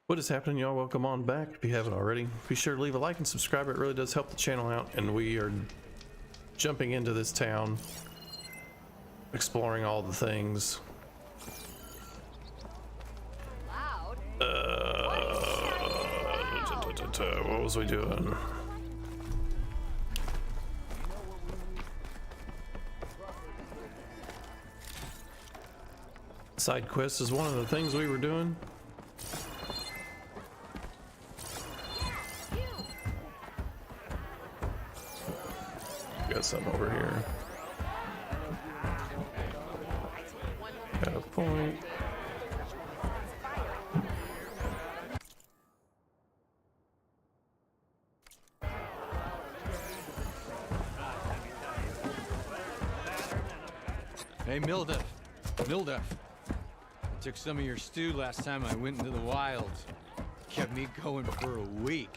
What is happening, y'all? Welcome on back. If you haven't already, be sure to leave a like and subscribe. It really does help the channel out. And we are jumping into this town, exploring all the things. What was we doing? Side quest is one of the things we were doing. Got some over here. Got a point. Hey, Mildef. I took some of your stew last time I went into the wilds. Kept me going for a week.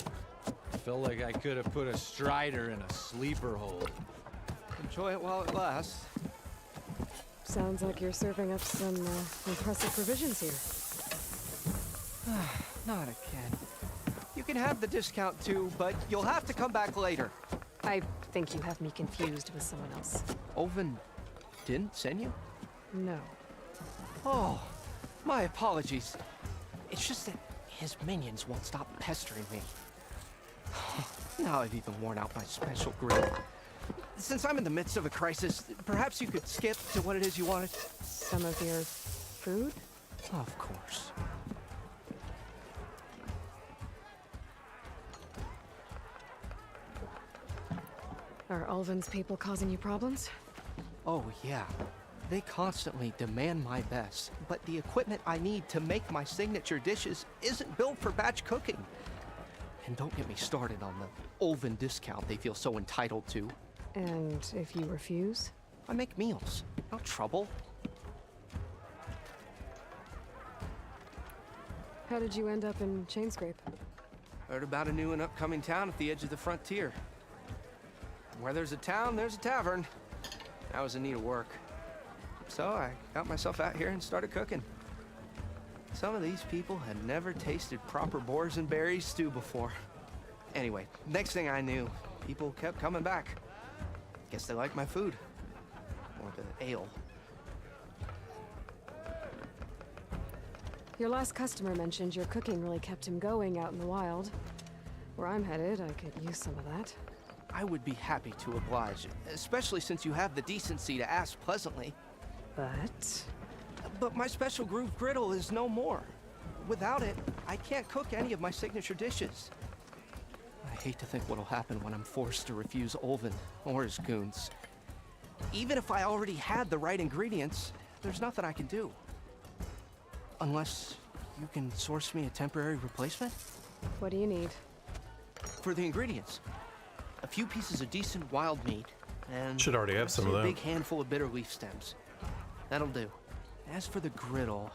Felt like I could have put a strider in a sleeper hole. Enjoy it while it lasts. Sounds like you're serving up some impressive provisions here. Not again. You can have the discount too, but you'll have to come back later. I think you have me confused with someone else. Oven didn't send you? No. Oh, my apologies. It's just that his minions won't stop pestering me. Now I've even worn out my special grip. Since I'm in the midst of a crisis, perhaps you could skip to what it is you wanted? Some of your food? Of course. Are Ulvin's people causing you problems? Oh, yeah. They constantly demand my best, but the equipment I need to make my signature dishes isn't built for batch cooking. And don't get me started on the Ulvin discount they feel so entitled to. And if you refuse? I make meals, not trouble. How did you end up in Chainscrape? Heard about a new and upcoming town at the edge of the frontier. Where there's a town, there's a tavern. I was in need of work. So I got myself out here and started cooking. Some of these people had never tasted proper boars and berries stew before. Anyway, next thing I knew, people kept coming back. Guess they liked my food. Or the ale. Your last customer mentioned your cooking really kept him going out in the wild. Where I'm headed, I could use some of that. I would be happy to oblige, especially since you have the decency to ask pleasantly. But my special groove griddle is no more. Without it, I can't cook any of my signature dishes. I hate to think what'll happen when I'm forced to refuse Ulvin or his goons. Even if I already had the right ingredients, there's nothing I can do. Unless you can source me a temporary replacement? What do you need? For the ingredients, a few pieces of decent wild meat, and Should already have some of a that. big handful of bitter leaf stems. That'll do. As for the griddle,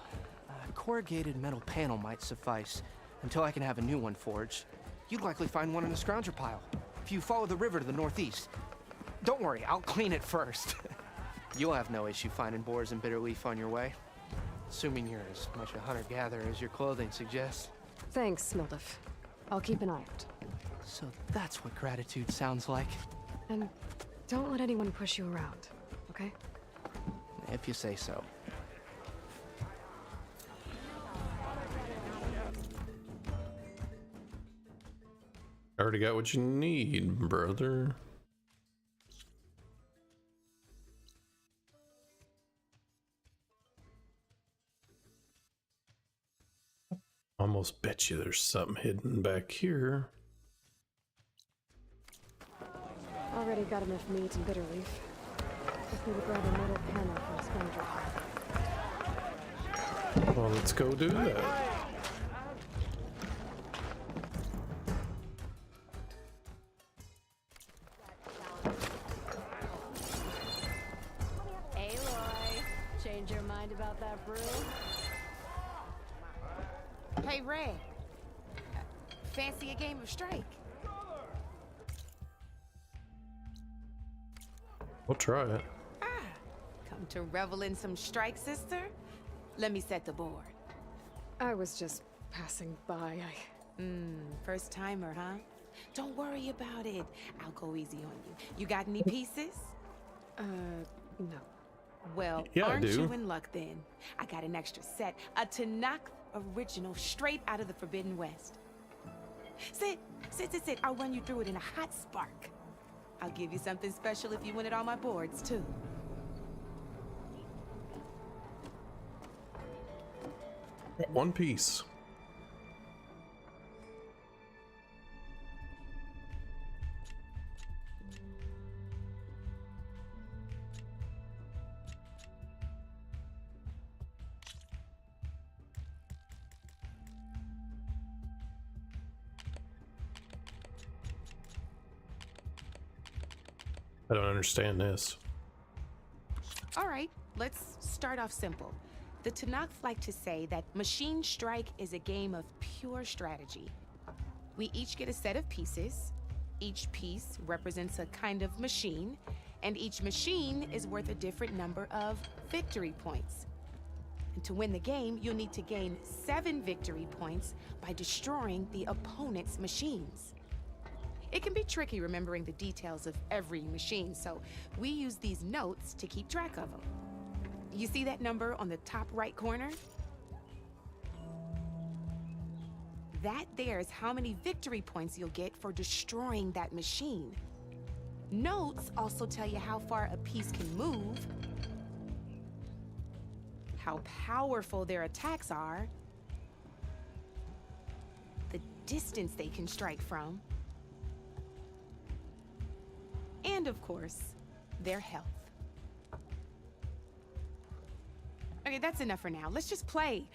a corrugated metal panel might suffice until I can have a new one forged. You'd likely find one in a scrounger pile if you follow the river to the northeast. Don't worry, I'll clean it first. You'll have no issue finding boars and bitter leaf on your way, assuming you're as much a hunter-gatherer as your clothing suggests. Thanks, Mildef. I'll keep an eye out. So that's what gratitude sounds like. And don't let anyone push you around, okay? If you say so. Already got what you need, brother. Almost bet you there's something hidden back here. Already got enough meat and bitter leaf. Just need to grab a metal panel for a scrounger. Well, let's go do that. Aloy, change your mind about that brew? Hey, Ray. Fancy a game of Strike? We'll try it. Come to revel in some Strike, sister? Let me set the board. I was just passing by. First timer, huh? Don't worry about it. I'll go easy on you. You got any pieces? No. Well, Yeah, I aren't do. you in luck then? I got an extra set, a Tanakh original straight out of the Forbidden West. Sit. I'll run you through it in a hot spark. I'll give you something special if you win it on my boards, too. One piece. I don't understand this. All right, let's start off simple. The Tanakh like to say that Machine Strike is a game of pure strategy. We each get a set of pieces. Each piece represents a kind of machine, and each machine is worth a different number of victory points. And to win the game, you'll need to gain 7 victory points by destroying the opponent's machines. It can be tricky remembering the details of every machine, so we use these notes to keep track of them. You see that number on the top right corner? That there is how many victory points you'll get for destroying that machine. Notes also tell you how far a piece can move, how powerful their attacks are, the distance they can strike from, and of course, their health. Okay, that's enough for now. Let's just play.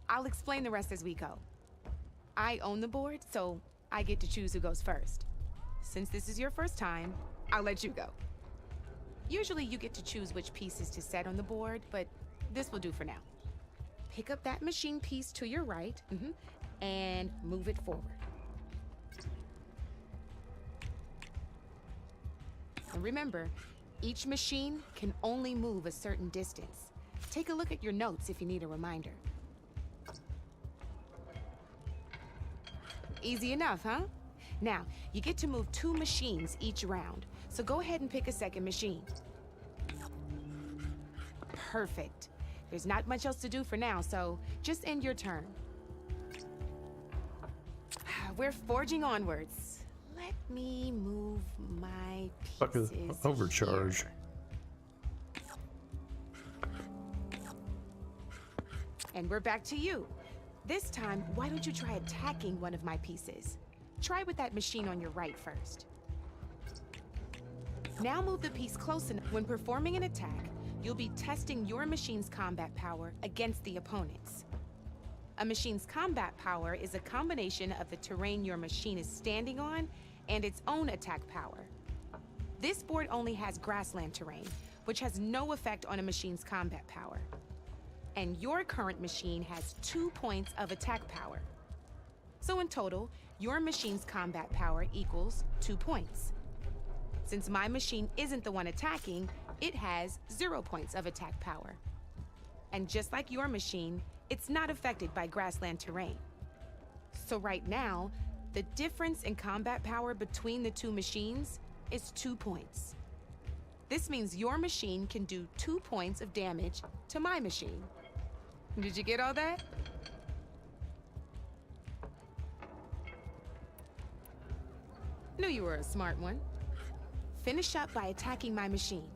I'll explain the rest as we go. I own the board, so I get to choose who goes first. Since this is your first time, I'll let you go. Usually you get to choose which pieces to set on the board, but this will do for now. Pick up that machine piece to your right, and move it forward. And remember, each machine can only move a certain distance. Take a look at your notes if you need a reminder. Easy enough, huh? Now, you get to move 2 machines each round, so go ahead and pick a second machine. Perfect. There's not much else to do for now, so just end your turn. We're forging onwards. Let me move my Fuck pieces is overcharge. here. And we're back to you. This time, why don't you try attacking one of my pieces? Try with that machine on your right first. Now move the piece close enough. When performing an attack, you'll be testing your machine's combat power against the opponent's. A machine's combat power is a combination of the terrain your machine is standing on and its own attack power. This board only has grassland terrain, which has no effect on a machine's combat power. And your current machine has 2 points of attack power. So in total, your machine's combat power equals 2 points. Since my machine isn't the one attacking, it has 0 points of attack power. And just like your machine, it's not affected by grassland terrain. So right now, the difference in combat power between the 2 machines is 2 points. This means your machine can do 2 points of damage to my machine. Did you get all that? Knew you were a smart one. Finish up by attacking my machine.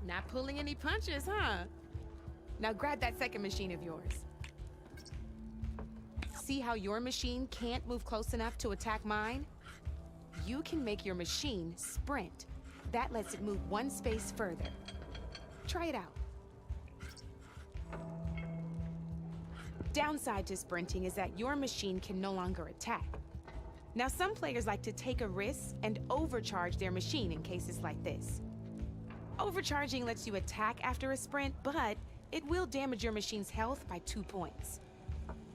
Not pulling any punches, huh? Now grab that second machine of yours. See how your machine can't move close enough to attack mine? You can make your machine sprint. That lets it move 1 space further. Try it out. Downside to sprinting is that your machine can no longer attack. Now, some players like to take a risk and overcharge their machine in cases like this. Overcharging lets you attack after a sprint, but it will damage your machine's health by 2 points.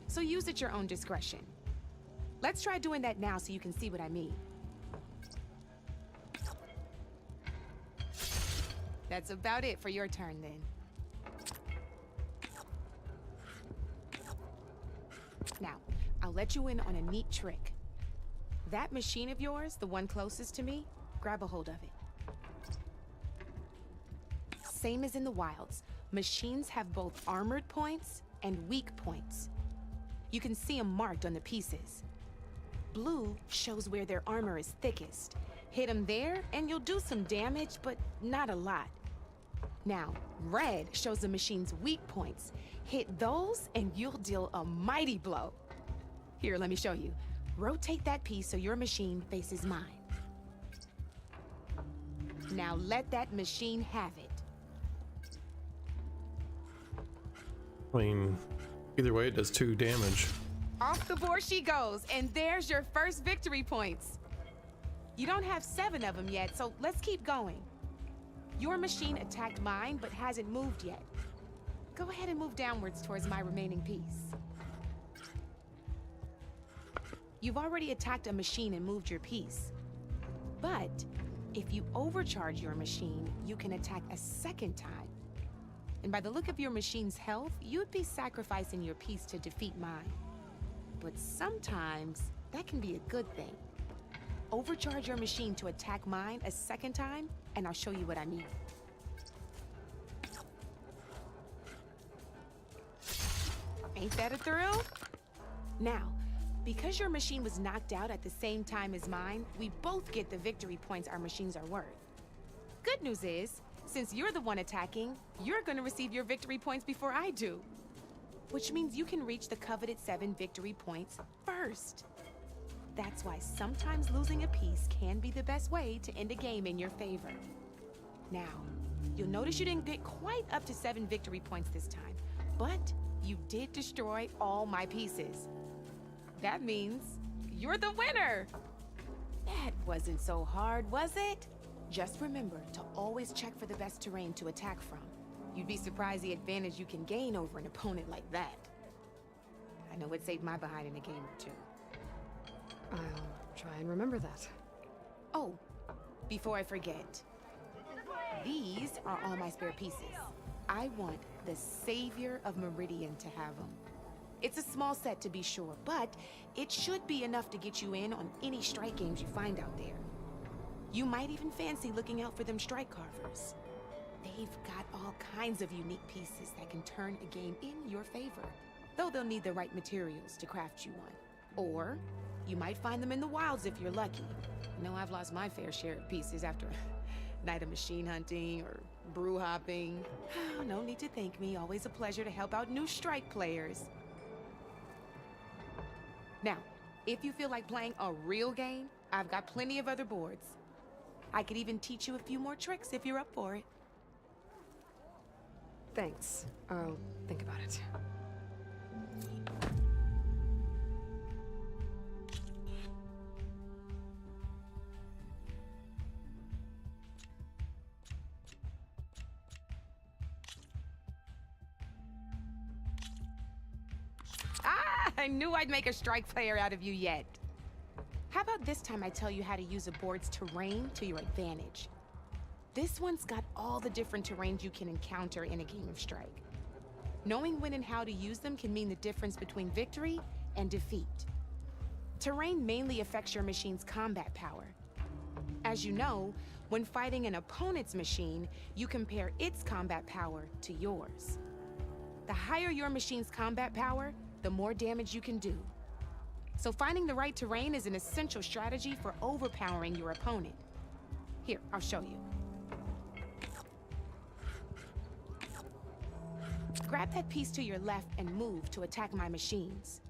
So use at your own discretion. Let's try doing that now so you can see what I mean. That's about it for your turn then. Now, I'll let you in on a neat trick. That machine of yours, the one closest to me, grab a hold of it. Same as in the wilds, machines have both armored points and weak points. You can see them marked on the pieces. Blue shows where their armor is thickest. Hit them there and you'll do some damage, but not a lot. Now, red shows the machine's weak points. Hit those and you'll deal a mighty blow. Here, let me show you. Rotate that piece so your machine faces mine. Now let that machine have it. I mean, either way, it does 2 damage. Off the board she goes, and there's your first victory points. You don't have 7 of them yet, so let's keep going. Your machine attacked mine, but hasn't moved yet. Go ahead and move downwards towards my remaining piece. You've already attacked a machine and moved your piece. But if you overcharge your machine, you can attack a second time. And by the look of your machine's health, you'd be sacrificing your piece to defeat mine. But sometimes that can be a good thing. Overcharge your machine to attack mine a second time, and I'll show you what I mean. Ain't that a thrill? Now, because your machine was knocked out at the same time as mine, we both get the victory points our machines are worth. Good news is, since you're the one attacking, you're gonna receive your victory points before I do. Which means you can reach the coveted 7 victory points first. That's why sometimes losing a piece can be the best way to end a game in your favor. Now, you'll notice you didn't get quite up to 7 victory points this time, but you did destroy all my pieces. That means you're the winner! That wasn't so hard, was it? Just remember to always check for the best terrain to attack from. You'd be surprised the advantage you can gain over an opponent like that. I know it saved my behind in a game or 2. I'll try and remember that. Oh, before I forget, these are all my spare pieces. I want the Savior of Meridian to have them. It's a small set to be sure, but it should be enough to get you in on any strike games you find out there. You might even fancy looking out for them strike carvers. They've got all kinds of unique pieces that can turn a game in your favor, though they'll need the right materials to craft you one. Or you might find them in the wilds if you're lucky. I know I've lost my fair share of pieces after a night of machine hunting or brew hopping. No need to thank me. Always a pleasure to help out new strike players. Now, if you feel like playing a real game, I've got plenty of other boards. I could even teach you a few more tricks if you're up for it. Thanks. I'll think about it. I knew I'd make a strike player out of you yet. How about this time I tell you how to use a board's terrain to your advantage? This one's got all the different terrains you can encounter in a game of Strike. Knowing when and how to use them can mean the difference between victory and defeat. Terrain mainly affects your machine's combat power. As you know, when fighting an opponent's machine, you compare its combat power to yours. The higher your machine's combat power, the more damage you can do. So finding the right terrain is an essential strategy for overpowering your opponent. Here, I'll show you. Grab that piece to your left and move to attack my machines.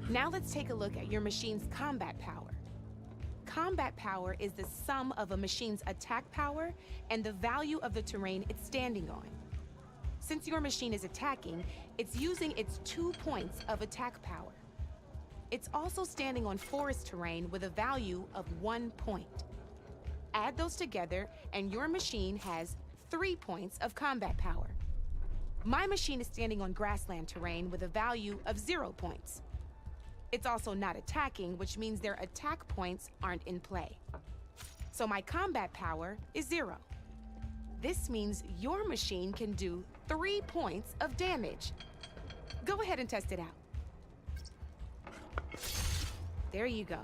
Now let's take a look at your machine's combat power. Combat power is the sum of a machine's attack power and the value of the terrain it's standing on. Since your machine is attacking, it's using its 2 points of attack power. It's also standing on forest terrain with a value of 1 point. Add those together, and your machine has 3 points of combat power. My machine is standing on grassland terrain with a value of 0 points. It's also not attacking, which means their attack points aren't in play. So my combat power is 0. This means your machine can do 3 points of damage. Go ahead and test it out. There you go.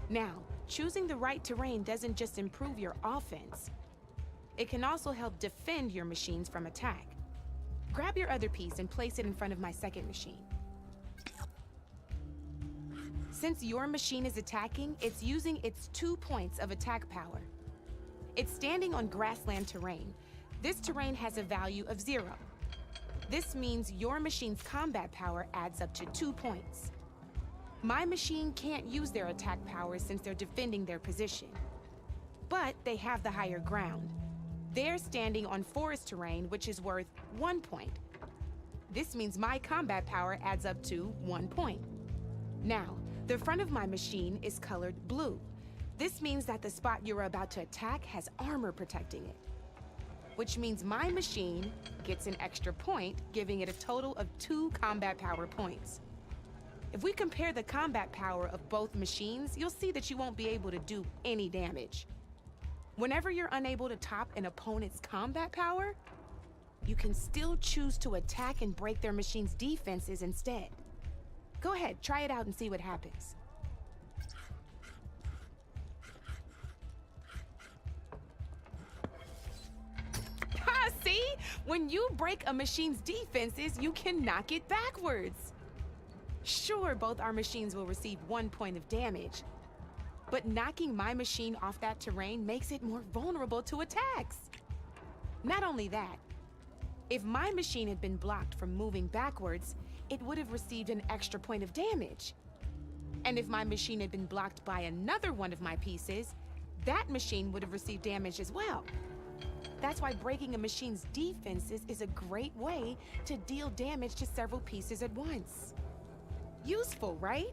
Now, choosing the right terrain doesn't just improve your offense. It can also help defend your machines from attack. Grab your other piece and place it in front of my second machine. Since your machine is attacking, it's using its 2 points of attack power. It's standing on grassland terrain. This terrain has a value of 0. This means your machine's combat power adds up to 2 points. My machine can't use their attack power since they're defending their position. But they have the higher ground. They're standing on forest terrain, which is worth 1 point. This means my combat power adds up to 1 point. Now, the front of my machine is colored blue. This means that the spot you're about to attack has armor protecting it, which means my machine gets an extra point, giving it a total of 2 combat power points. If we compare the combat power of both machines, you'll see that you won't be able to do any damage. Whenever you're unable to top an opponent's combat power, you can still choose to attack and break their machine's defenses instead. Go ahead, try it out and see what happens. Ha, see? When you break a machine's defenses, you can knock it backwards. Sure, both our machines will receive 1 point of damage, but knocking my machine off that terrain makes it more vulnerable to attacks. Not only that, if my machine had been blocked from moving backwards, it would have received an extra point of damage. And if my machine had been blocked by another one of my pieces, that machine would have received damage as well. That's why breaking a machine's defenses is a great way to deal damage to several pieces at once. Useful, right?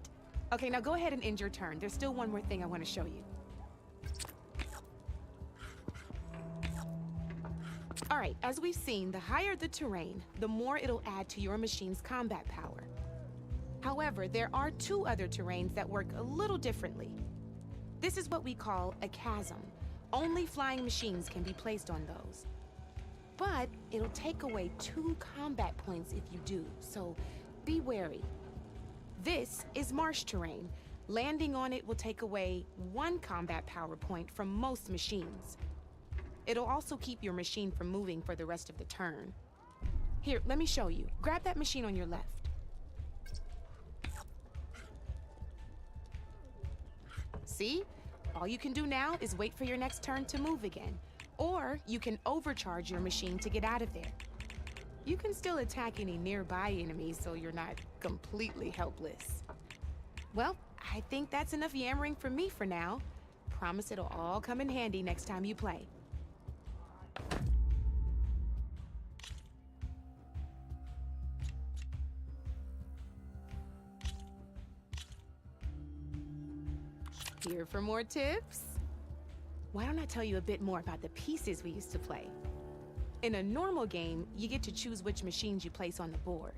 Okay, now go ahead and end your turn. There's still one more thing I want to show you. All right, as we've seen, the higher the terrain, the more it'll add to your machine's combat power. However, there are 2 other terrains that work a little differently. This is what we call a chasm. Only flying machines can be placed on those. But it'll take away 2 combat points if you do, so be wary. This is marsh terrain. Landing on it will take away 1 combat power point from most machines. It'll also keep your machine from moving for the rest of the turn. Here, let me show you. Grab that machine on your left. See? All you can do now is wait for your next turn to move again. Or you can overcharge your machine to get out of there. You can still attack any nearby enemies so you're not completely helpless. Well, I think that's enough yammering from me for now. Promise it'll all come in handy next time you play. Here for more tips? Why don't I tell you a bit more about the pieces we used to play? In a normal game, you get to choose which machines you place on the board.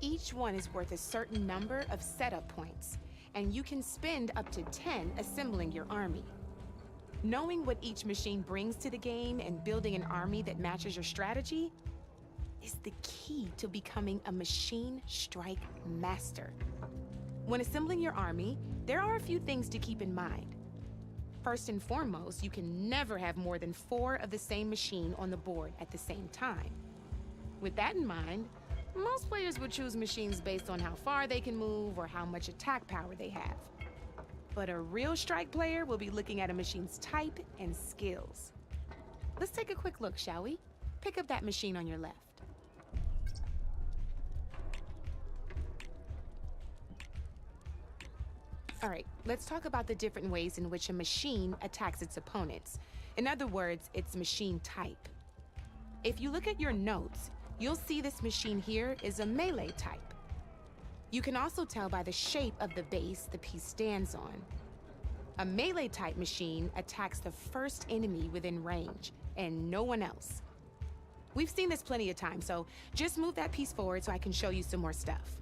Each one is worth a certain number of setup points, and you can spend up to 10 assembling your army. Knowing what each machine brings to the game and building an army that matches your strategy is the key to becoming a machine strike master. When assembling your army, there are a few things to keep in mind. First and foremost, you can never have more than 4 of the same machine on the board at the same time. With that in mind, most players would choose machines based on how far they can move or how much attack power they have. But a real strike player will be looking at a machine's type and skills. Let's take a quick look, shall we? Pick up that machine on your left. All right, let's talk about the different ways in which a machine attacks its opponents. In other words, its machine type. If you look at your notes, you'll see this machine here is a melee type. You can also tell by the shape of the base the piece stands on. A melee type machine attacks the first enemy within range, and no one else. We've seen this plenty of times, so just move that piece forward so I can show you some more stuff.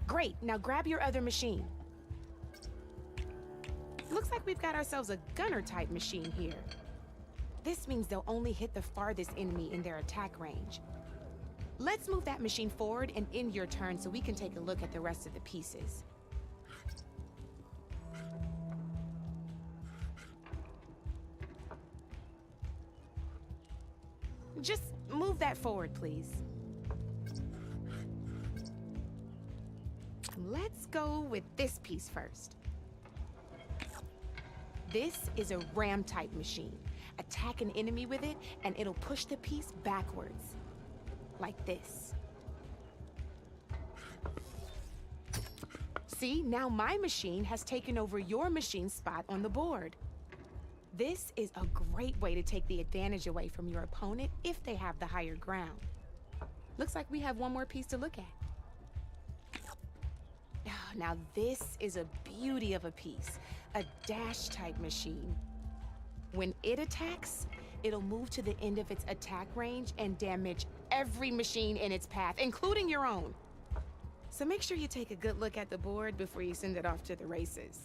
Great, now grab your other machine. Looks like we've got ourselves a gunner-type machine here. This means they'll only hit the farthest enemy in their attack range. Let's move that machine forward and end your turn so we can take a look at the rest of the pieces. Just move that forward, please. Let's go with this piece first. This is a ram-type machine. Attack an enemy with it, and it'll push the piece backwards. Like this. See, now my machine has taken over your machine's spot on the board. This is a great way to take the advantage away from your opponent if they have the higher ground. Looks like we have one more piece to look at. Now this is a beauty of a piece, a dash-type machine. When it attacks, it'll move to the end of its attack range and damage every machine in its path, including your own. So make sure you take a good look at the board before you send it off to the races.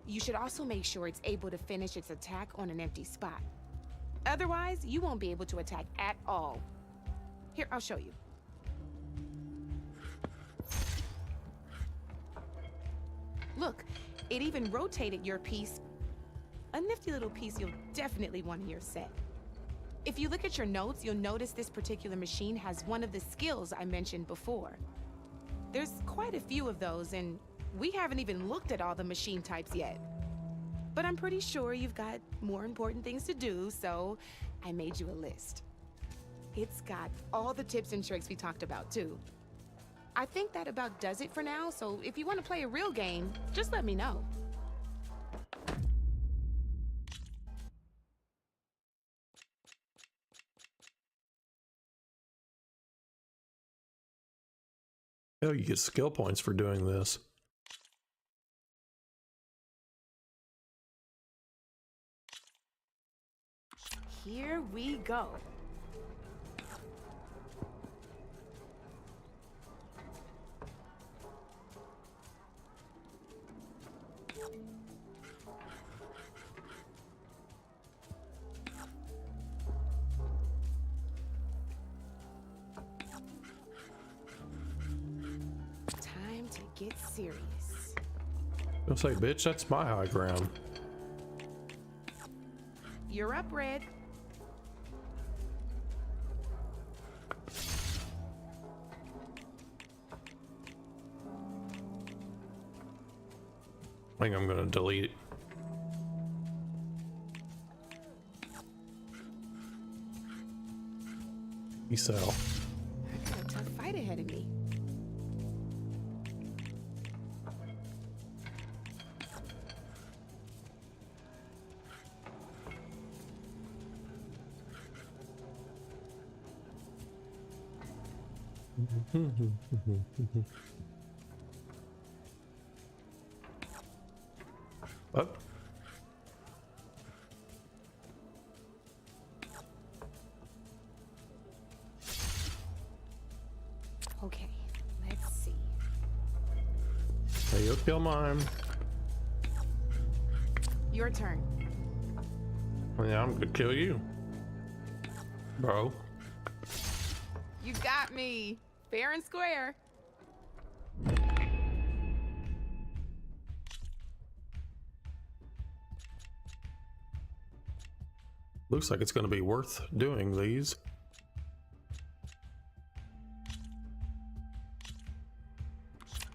You should also make sure it's able to finish its attack on an empty spot. Otherwise, you won't be able to attack at all. Here, I'll show you. Look, it even rotated your piece. A nifty little piece you'll definitely want in your set. If you look at your notes, you'll notice this particular machine has one of the skills I mentioned before. There's quite a few of those, and we haven't even looked at all the machine types yet. But I'm pretty sure you've got more important things to do, so I made you a list. It's got all the tips and tricks we talked about, too. I think that about does it for now, so if you want to play a real game, just let me know. Oh, you get skill points for doing this. Here we go. Time to get serious. Don't say, bitch, that's my high ground. You're up, Red. I think I'm gonna delete it. Peace out. I got a tough fight ahead of me. Up. Okay, let's see. Hey, you'll kill mine. Your turn. Yeah, I'm gonna kill you, bro. You got me. Fair and square. Looks like it's gonna be worth doing these.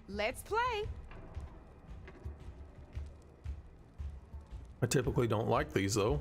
Let's play. I typically don't like these though.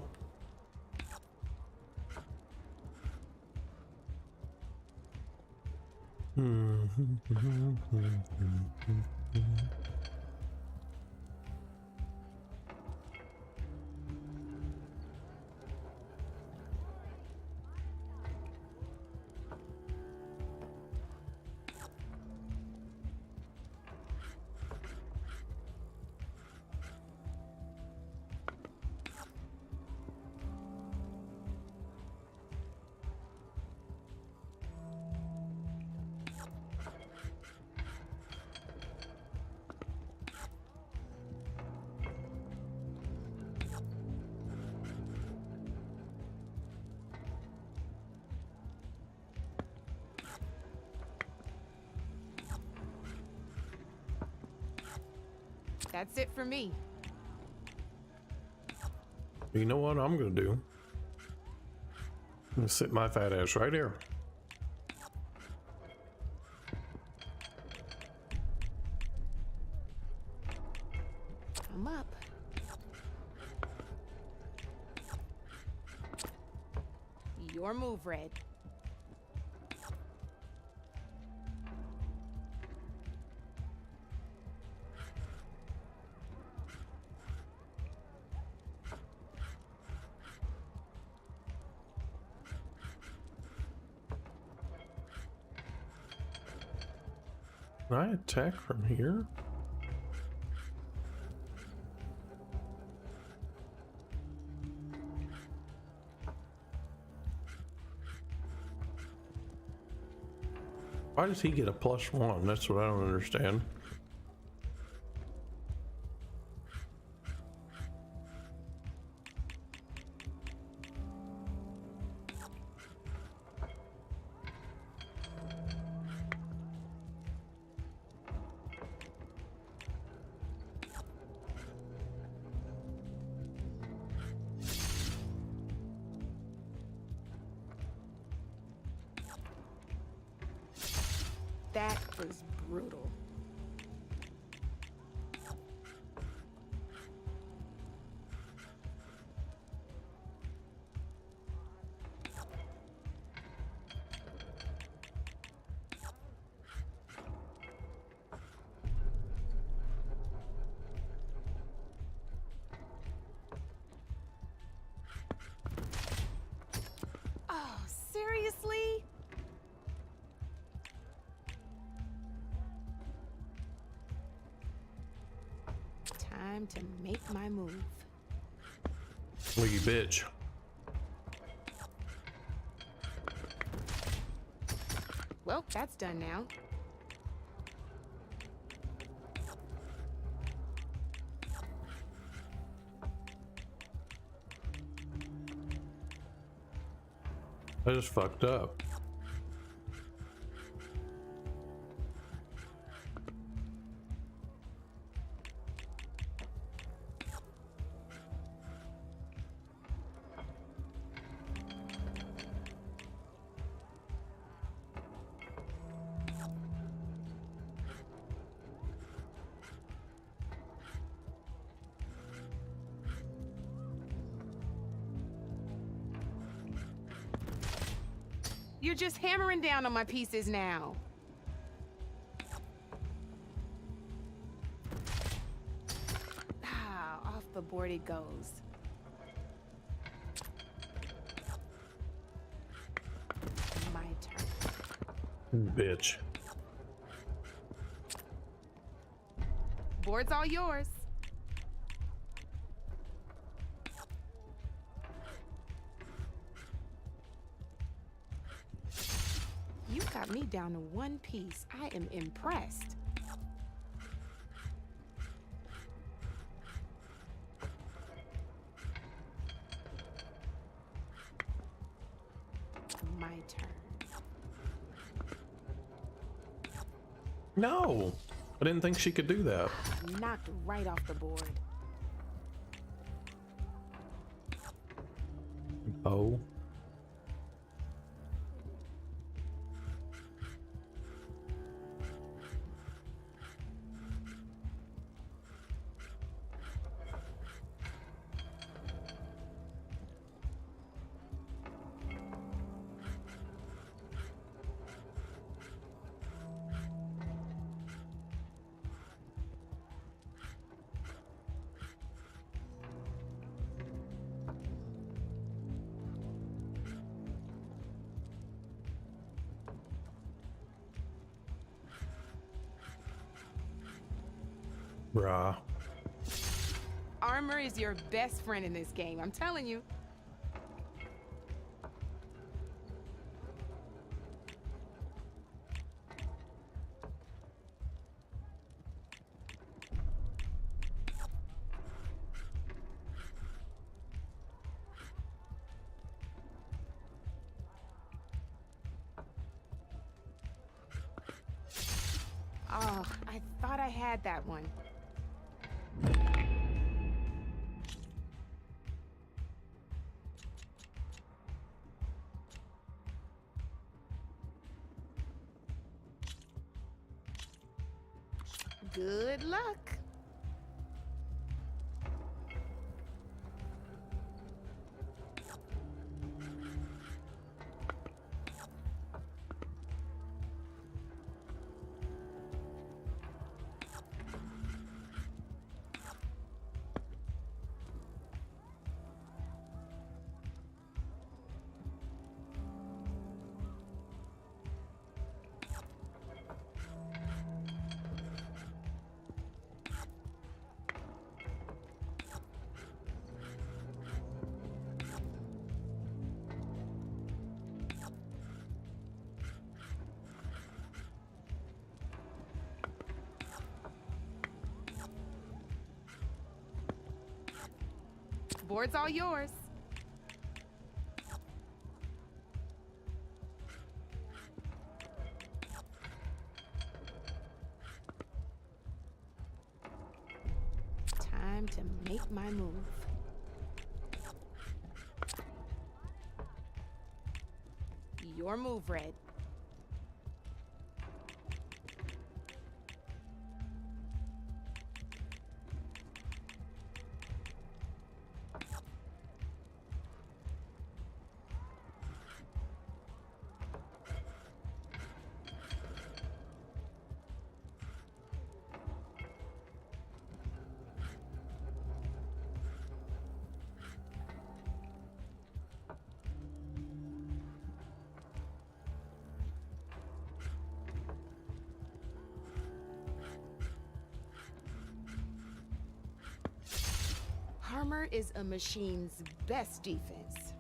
That's it for me. You know what I'm gonna do? I'm gonna sit my fat ass right here. I'm up. Your move, Red. Can I attack from here? Why does he get a +1? That's what I don't understand. That was brutal. Oh, seriously? Time to make my move. Well, you bitch. Well, that's done now. I just fucked up. You're just hammering down on my pieces now. Ah, off the board it goes. My turn. Bitch. Board's all yours. You got me down to one piece. I am impressed. My turn. No, I didn't think she could do that. Knocked right off the board. Oh. Bruh. Armor is your best friend in this game, I'm telling you. Oh, I thought I had that one. Good luck. Board's all yours. Time to make my move. Your move, Red. Armor is a machine's best defense.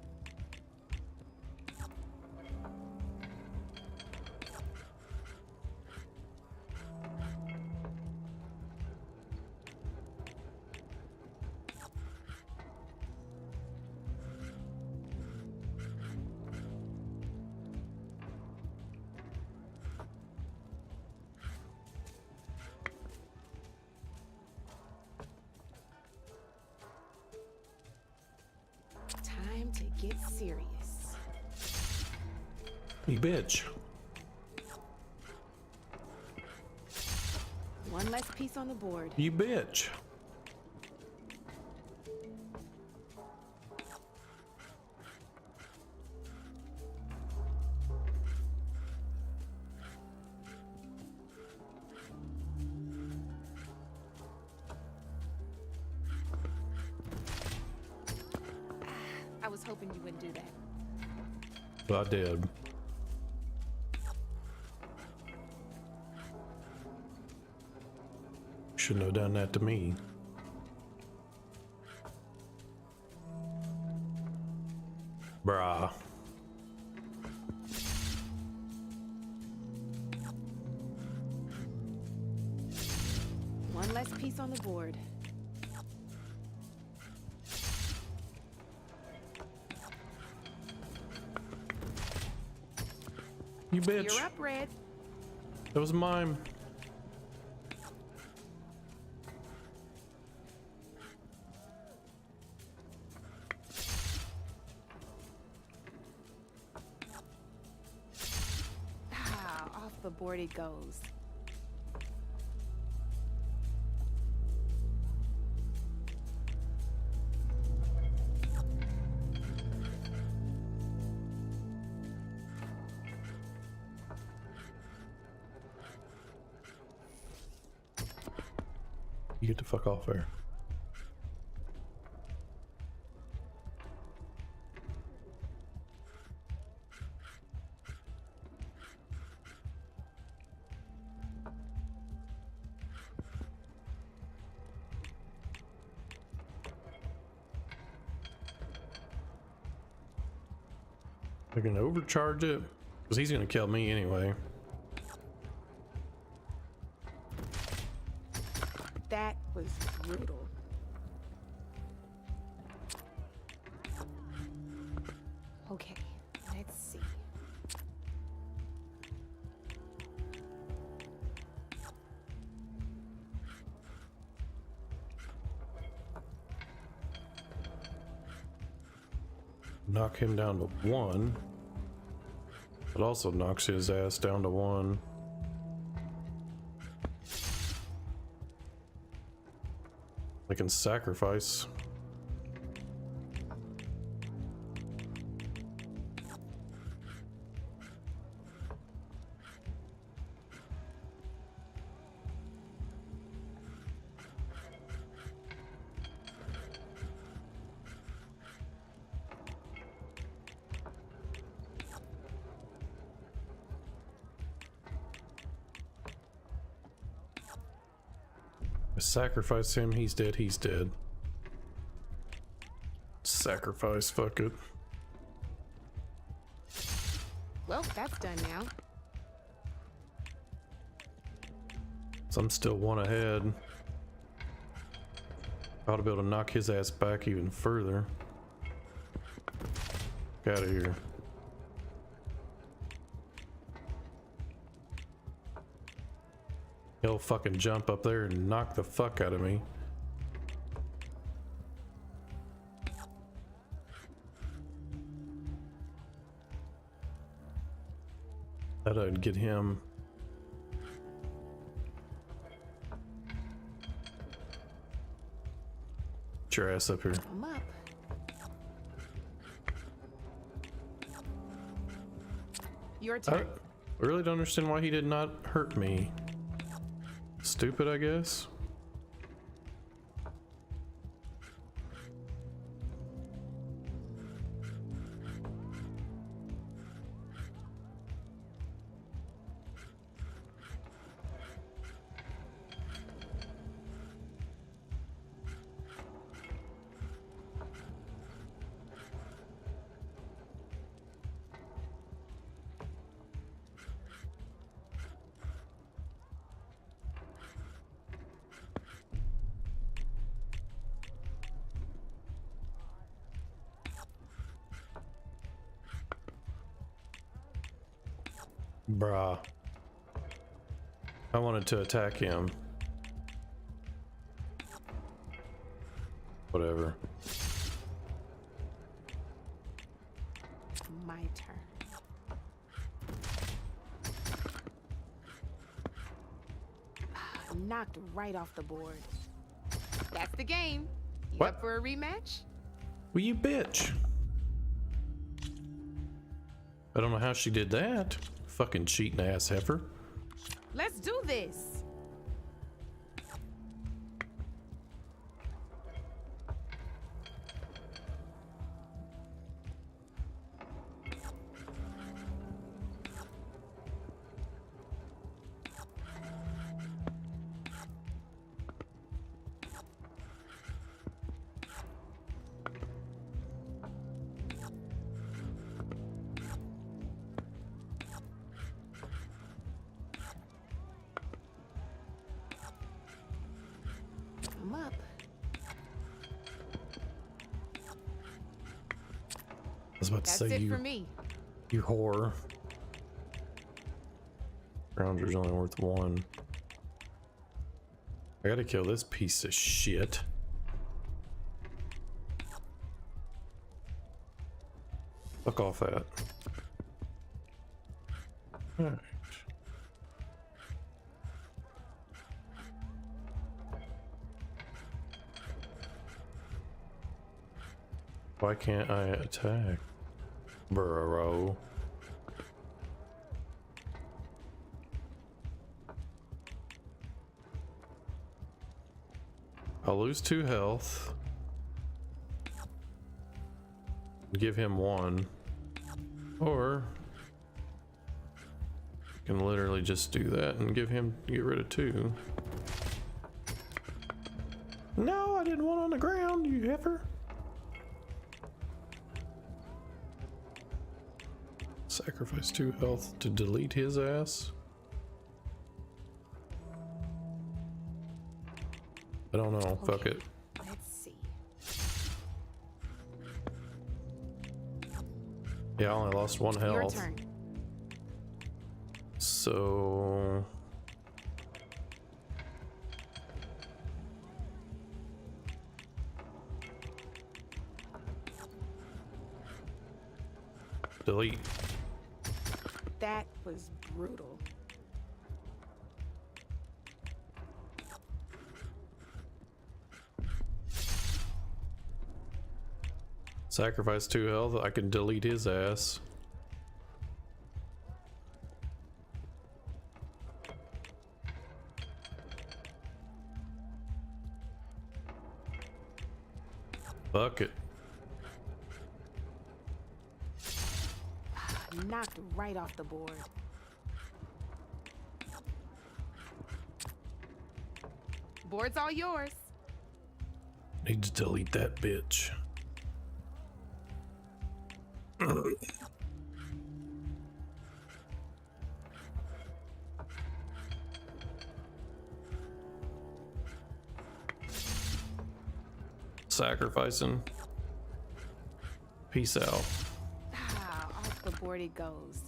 Time to get serious. You bitch. One less piece on the board. You bitch. I was hoping you wouldn't do that. But I did. Shouldn't have done that to me. Brah. One less piece on the board. You bitch. You're up, Red. That was mine. Ah, off the board it goes. You get the fuck off there. They're gonna overcharge it because he's gonna kill me anyway. That was brutal. Okay, let's see. Knock him down to 1. It also knocks his ass down to 1. I can sacrifice. Sacrifice him, he's dead, he's dead. Sacrifice, fuck it. Well, that's done now. So I'm still one ahead. Ought to be able to knock his ass back even further. Get out of here. He'll fucking jump up there and knock the fuck out of me. Thought I'd get him. Get your ass up here. I'm up. Your I turn. really don't understand why he did not hurt me. Stupid, I guess. Bruh. I wanted to attack him. Whatever. My turn. Knocked right off the board. That's the game. You What? up for a rematch? Well, you bitch. I don't know how she did that. Fucking cheating ass heifer. Let's do this. I'm up. I was about to That's say it you, for me. you whore. Grounder's only worth one. I gotta kill this piece of shit. Fuck off that. Alright. Why can't I attack? Bro. I'll lose 2 health. Give him 1. Or I can literally just do that and get rid of 2. No, I didn't want on the ground, you heifer. Sacrifice 2 health to delete his ass. I don't know. Fuck it. Let's see. Yeah, I only lost 1 Your health. turn. So delete. That was brutal. Sacrifice 2 health. I can delete his ass. Fuck it. Knocked right off the board. Board's all yours. Need to delete that bitch. Sacrificing. Peace out. Ah, off the board it goes.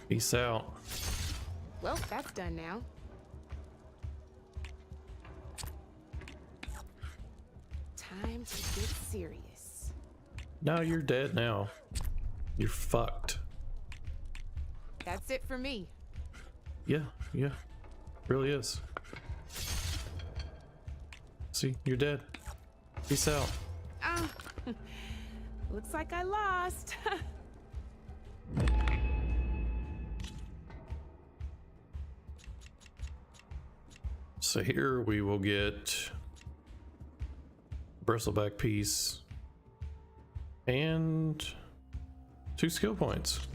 Peace out. Well, that's done now. Time to get serious. No, you're dead now. You're fucked. That's it for me. Yeah, really is. See, you're dead. Peace out. Ah, looks like I lost. So here we will get bristleback piece and 2 skill points.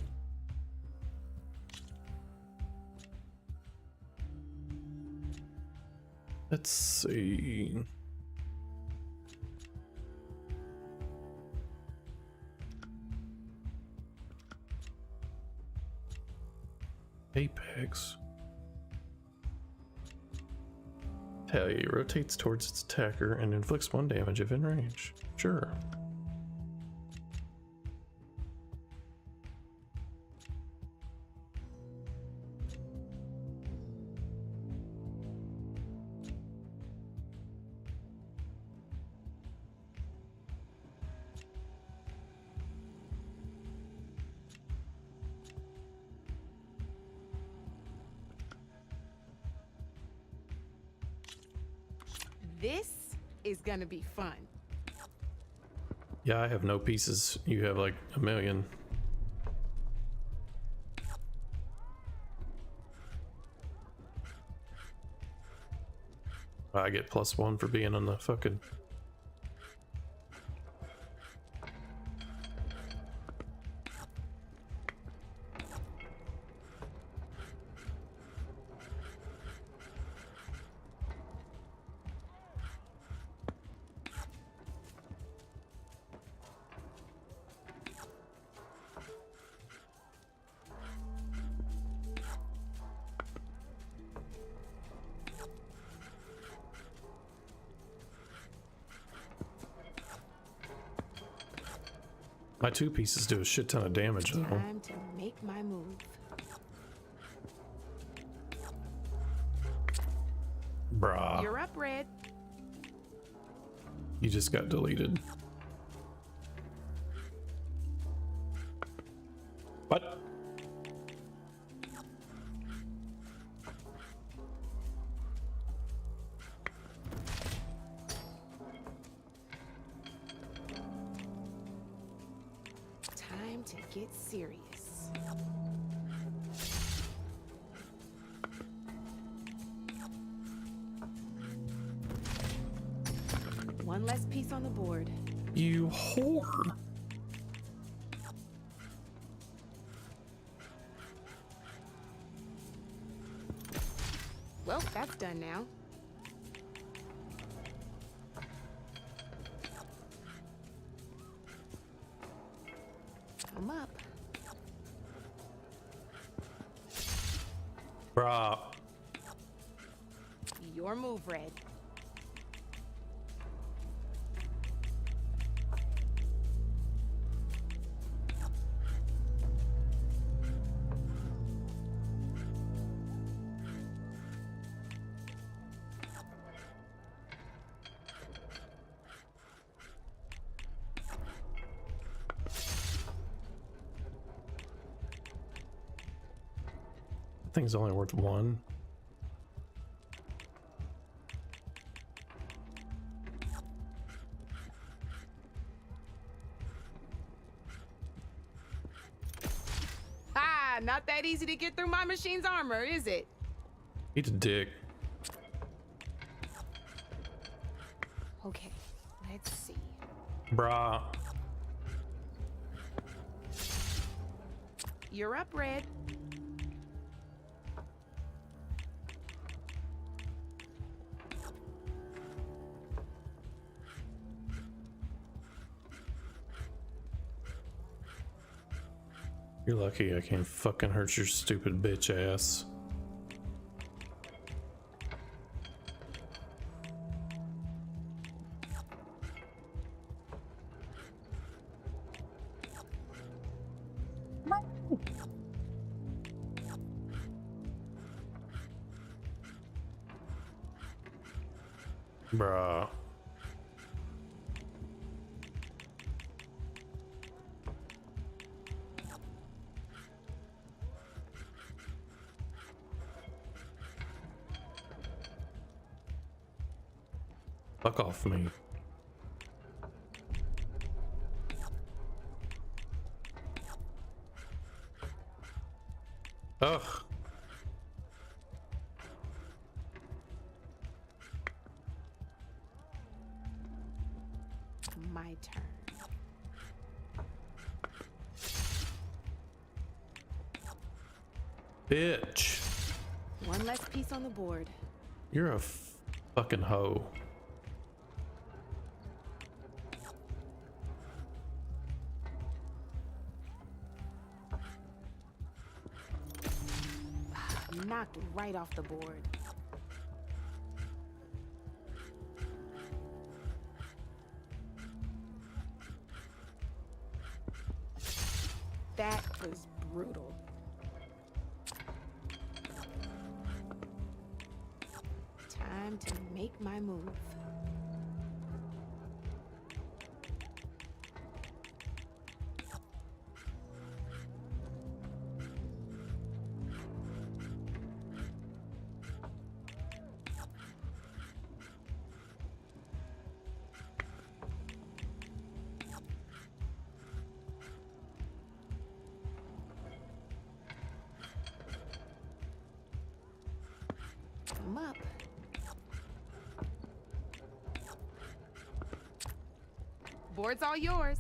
Let's see. Apex. Retaliate rotates towards its attacker and inflicts 1 damage if in range. Sure. This is gonna be fun. Yeah, I have no pieces. You have like a million. I get +1 for being on the fucking... My 2 pieces do a shit ton of damage though. Time to make my move. Bruh. You're up, Red. You just got deleted. What? Time to get serious. One less piece on the board. You whore. Well, that's done now. I'm up. Bruh. Your move, Red. Thing's only worth one. Ah, not that easy to get through my machine's armor, is it? Eat a dick. Okay, let's see. Brah. You're up, Red. You're lucky I can't fucking hurt your stupid bitch ass. Bruh. Fuck off me. Ugh. My turn. Bitch. One less piece on the board. You're a fucking hoe. Knocked right off the board. That was brutal. Time to make my move. I'm up. Board's all yours.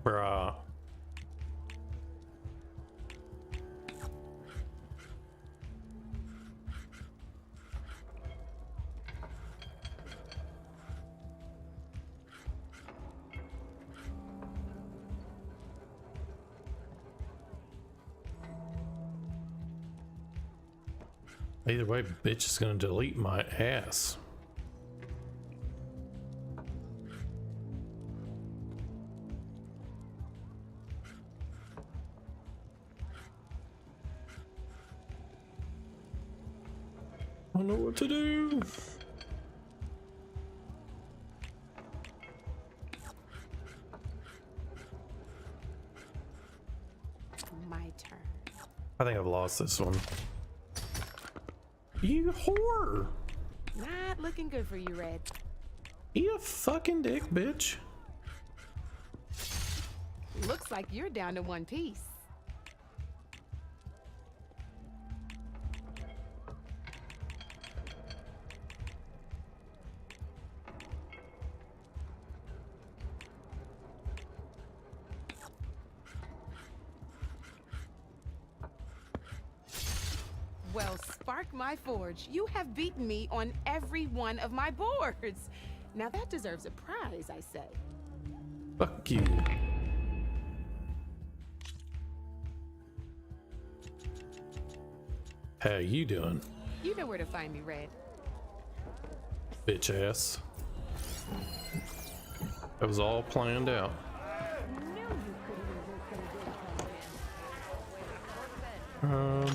Bruh. Either way, bitch is gonna delete my ass. I don't know what to do. My turn. I think I've lost this one. You whore! Not looking good for you, Red. You fucking dick, bitch. Looks like you're down to one piece. Well, spark my forge. You have beaten me on every one of my boards. Now that deserves a prize, I say. Fuck you. How you doing, You know where to find me, Red. bitch ass? That was all planned out. Err.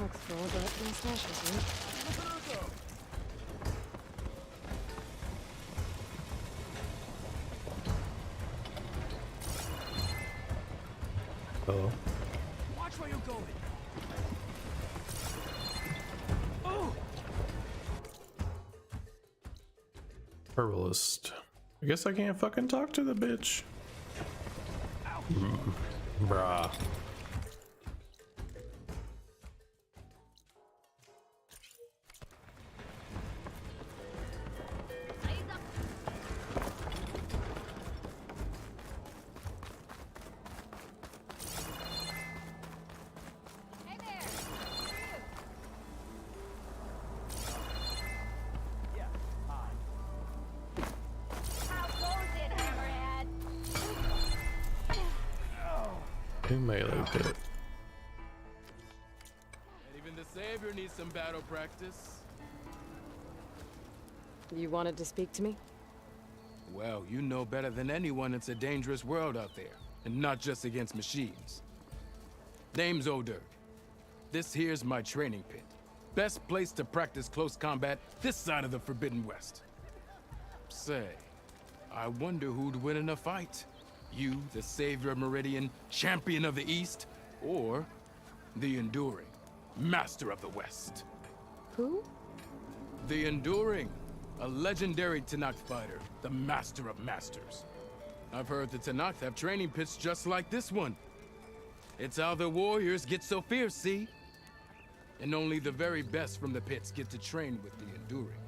Looks full, but my stash isn't. Oh. Watch where you're going. Herbalist. I guess I can't fucking talk to the bitch. Bruh. Hey there! How goes it, Hammerhead? New melee pit. And even the Savior needs some battle practice. You wanted to speak to me? Well, you know better than anyone it's a dangerous world out there, and not just against machines. Name's O'Dirk. This here's my training pit. Best place to practice close combat this side of the Forbidden West. Say, I wonder who'd win in a fight. You, the Savior of Meridian, Champion of the East, or the Enduring, Master of the West. Who? The Enduring, a legendary Tenakth fighter, the Master of Masters. I've heard the Tenakth have training pits just like this one. It's how the warriors get so fierce, see? And only the very best from the pits get to train with the Enduring.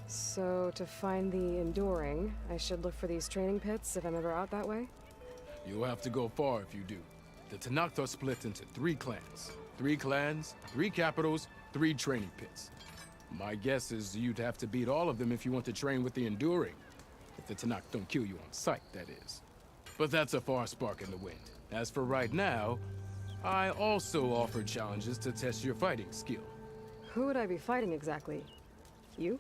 So, to find the Enduring, I should look for these training pits if I'm ever out that way? You'll have to go far if you do. The Tenakth are split into 3 clans. 3 clans, 3 capitals, 3 training pits. My guess is you'd have to beat all of them if you want to train with the Enduring. If the Tenakth don't kill you on sight, that is. But that's a far spark in the wind. As for right now, I also offer challenges to test your fighting skill. Who would I be fighting exactly? You?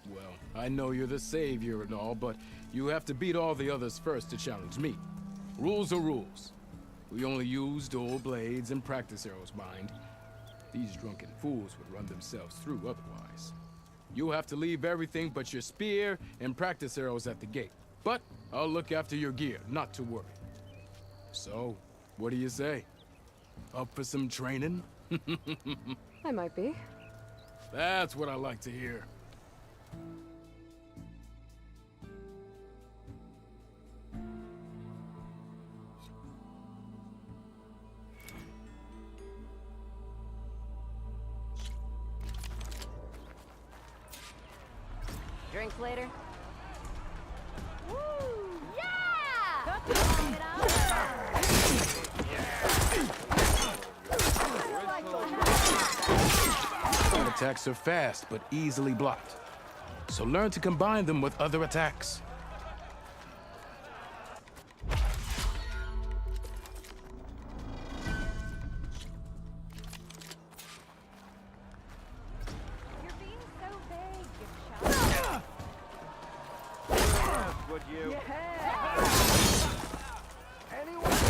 Well, I know you're the Savior and all, but you have to beat all the others first to challenge me. Rules are rules. We only use dual blades and practice arrows, mind. These drunken fools would run themselves through otherwise. You'll have to leave everything but your spear and practice arrows at the gate. But I'll look after your gear, not to worry. So, what do you say? Up for some training? I might be. That's what I like to hear. Drinks later? Woo! Yeah! Bring it on. Some attacks are fast, but easily blocked. So learn to combine them with other attacks. You're being so vague, you shot.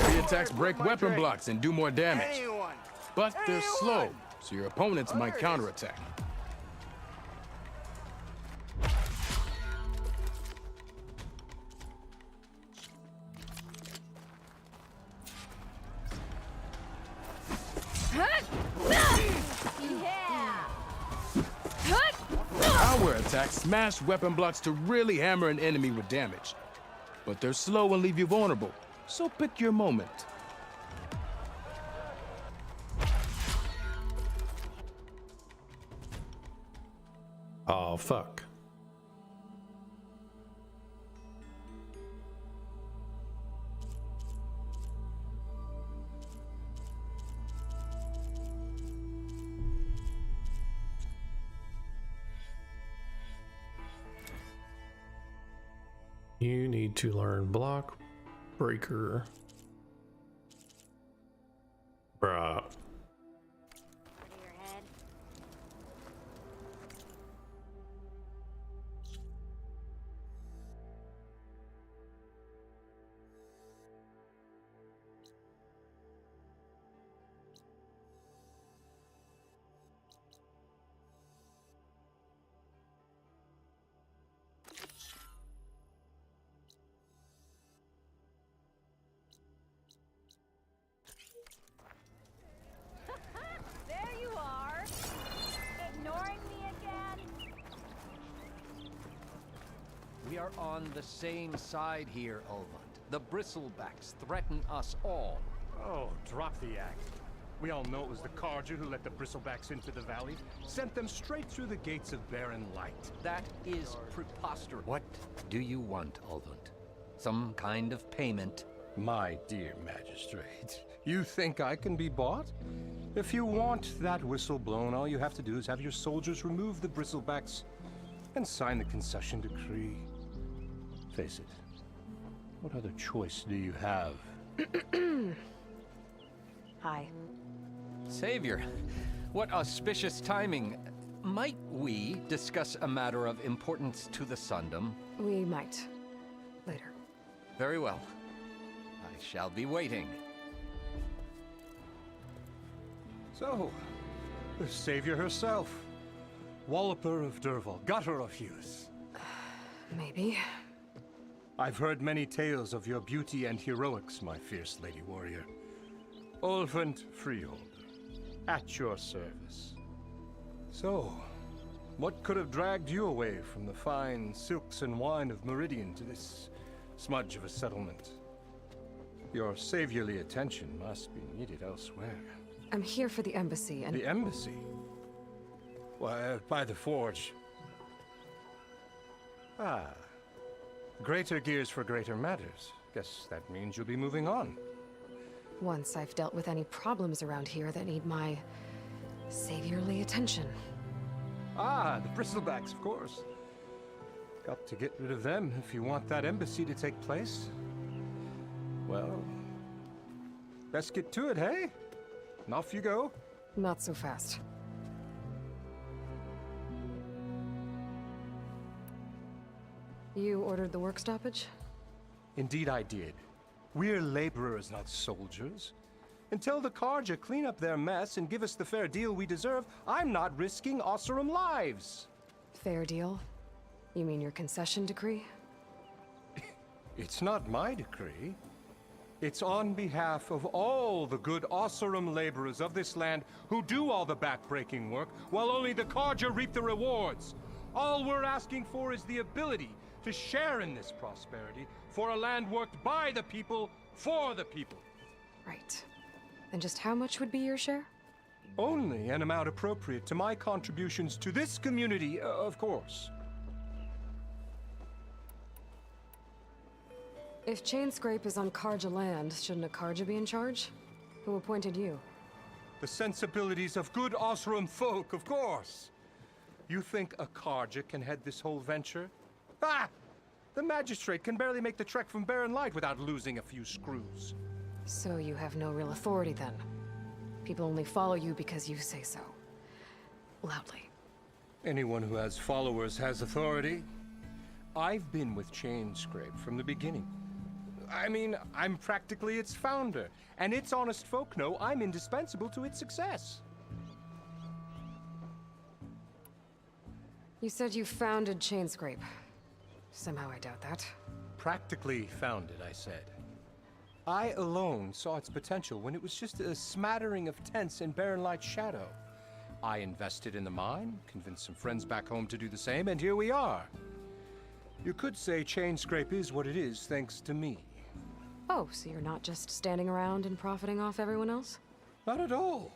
The attacks break weapon blocks and do more damage. But they're slow, so your opponents might counterattack. Yeah! Our attacks smash weapon blocks to really hammer an enemy with damage. But they're slow and leave you vulnerable. So pick your moment. Oh, fuck. You need to learn block breaker. Bruh. There you are! Ignoring me again? We are on the same side here, Ulvund. The bristlebacks threaten us all. Oh, drop the act. We all know it was the Carja who let the bristlebacks into the valley, sent them straight through the gates of barren light. That is preposterous. What do you want, Ulvund? Some kind of payment? My dear magistrate, you think I can be bought? If you want that whistle blown, all you have to do is have your soldiers remove the bristlebacks and sign the concession decree. Face it, what other choice do you have? Hi. Savior, what auspicious timing. Might we discuss a matter of importance to the Sundom? We might. Later. Very well. I shall be waiting. So, the savior herself, Walloper of Derval, gutter of Hughes. Maybe. I've heard many tales of your beauty and heroics, my fierce lady warrior. Ulvund Freeholder, at your service. So, what could have dragged you away from the fine silks and wine of Meridian to this smudge of a settlement? Your saviorly attention must be needed elsewhere. I'm here for the embassy and... The embassy? Why, by the forge. Ah. Greater gears for greater matters. Guess that means you'll be moving on. Once I've dealt with any problems around here that need my saviorly attention. Ah, the bristlebacks, of course. Got to get rid of them if you want that embassy to take place. Well, best get to it, hey? And off you go. Not so fast. You ordered the work stoppage? Indeed I did. We're laborers, not soldiers. Until the Carja clean up their mess and give us the fair deal we deserve, I'm not risking Osseram lives. Fair deal? You mean your concession decree? It's not my decree. It's on behalf of all the good Osseram laborers of this land who do all the back-breaking work, while only the Carja reap the rewards. All we're asking for is the ability to share in this prosperity for a land worked by the people, for the people. Right. And just how much would be your share? Only an amount appropriate to my contributions to this community, of course. If Chainscrape is on Carja land, shouldn't a Carja be in charge? Who appointed you? The sensibilities of good Osseram folk, of course. You think a Carja can head this whole venture? Ah! The magistrate can barely make the trek from Barren Light without losing a few screws. So you have no real authority then? People only follow you because you say so. Loudly. Anyone who has followers has authority. I've been with Chainscrape from the beginning. I mean, I'm practically its founder, and its honest folk know I'm indispensable to its success. You said you founded Chainscrape. Somehow I doubt that. Practically founded, I said. I alone saw its potential when it was just a smattering of tents in Barren Light's shadow. I invested in the mine, convinced some friends back home to do the same, and here we are. You could say chain scrape is what it is thanks to me. Oh, so you're not just standing around and profiting off everyone else? Not at all.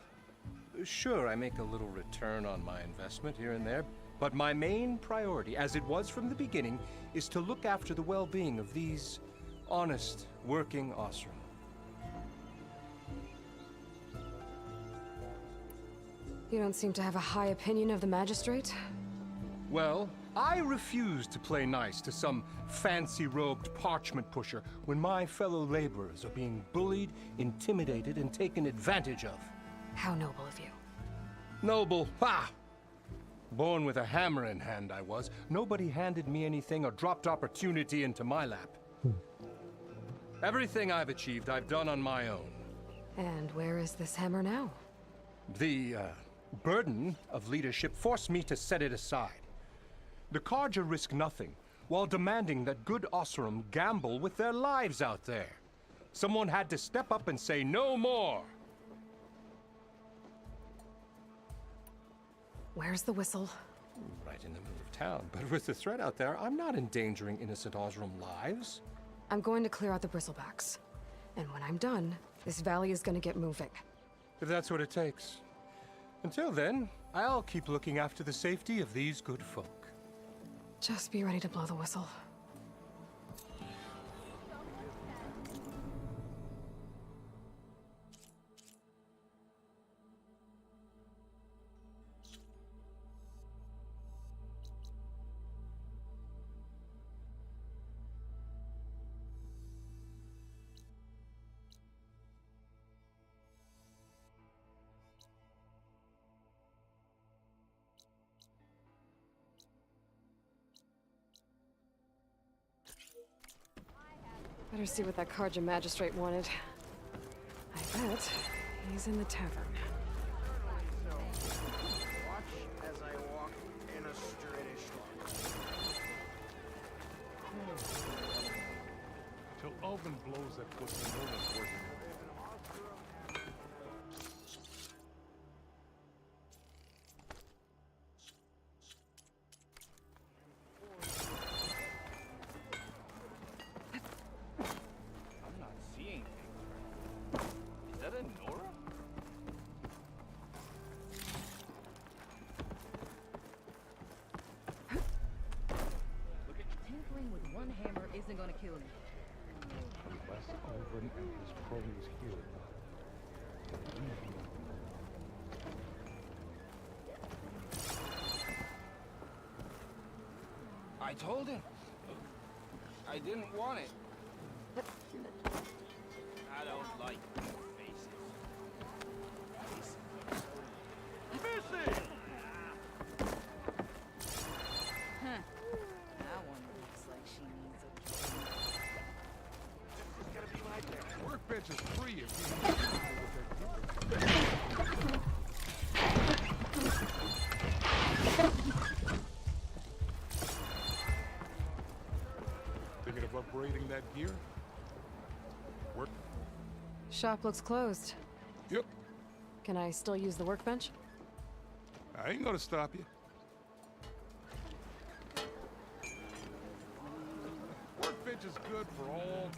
Sure, I make a little return on my investment here and there, but my main priority, as it was from the beginning, is to look after the well-being of these honest, working Osram. You don't seem to have a high opinion of the magistrate? Well, I refuse to play nice to some fancy-robed parchment pusher when my fellow laborers are being bullied, intimidated, and taken advantage of. How noble of you. Noble, ha! Born with a hammer in hand, I was. Nobody handed me anything or dropped opportunity into my lap. Everything I've achieved, I've done on my own. And where is this hammer now? The burden of leadership forced me to set it aside. The Carja risk nothing, while demanding that good Osram gamble with their lives out there. Someone had to step up and say no more. Where's the whistle? Right in the middle of town, but with the threat out there, I'm not endangering innocent Osram lives. I'm going to clear out the bristlebacks. And when I'm done, this valley is going to get moving. If that's what it takes. Until then, I'll keep looking after the safety of these good folk. Just be ready to blow the whistle. Better see what that Carja magistrate wanted. I bet he's in the tavern. Watch as I walk in a straightish line. Till Alvin blows that pussy, no one's working. Isn't gonna kill you. Unless Alvin and his cronies hear it. I told him. I didn't want it. I don't like faces. Missing! Huh. That one looks like she needs a Workbench is free if you need to with Thinking of upgrading that gear? Work. Shop looks closed. Yep. Can I still use the workbench? I ain't gonna stop you. Workbench is good for all.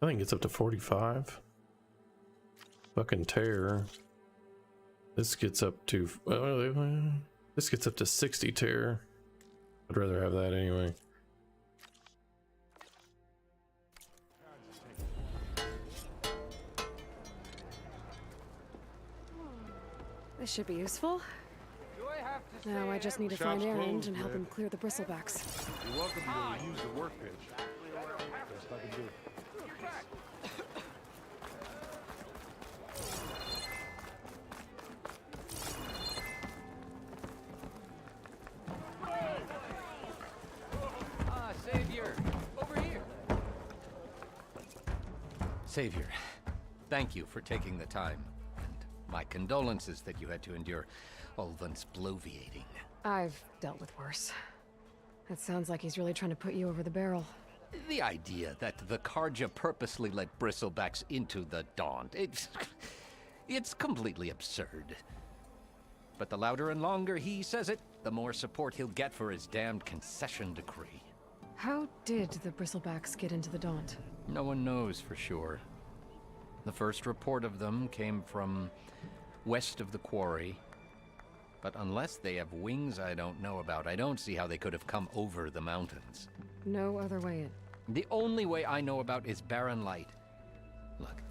I think it's up to 45. Fucking terror. This gets up to this gets up to 60 terror. I'd rather have that anyway. This should be useful. Now I just need to find Aaron and help him clear the bristlebacks. You're welcome to use the workbench. Best I can do. Savior, over here. Savior, thank you for taking the time. And my condolences that you had to endure Ulvan's bloviating. I've dealt with worse. It sounds like he's really trying to put you over the barrel. The idea that the Karja purposely let bristlebacks into the Daunt, it's completely absurd. But the louder and longer he says it, the more support he'll get for his damned concession decree. How did the bristlebacks get into the Daunt? No one knows for sure. The first report of them came from west of the quarry. But unless they have wings I don't know about, I don't see how they could have come over the mountains. No other way in. The only way I know about is barren light. Look,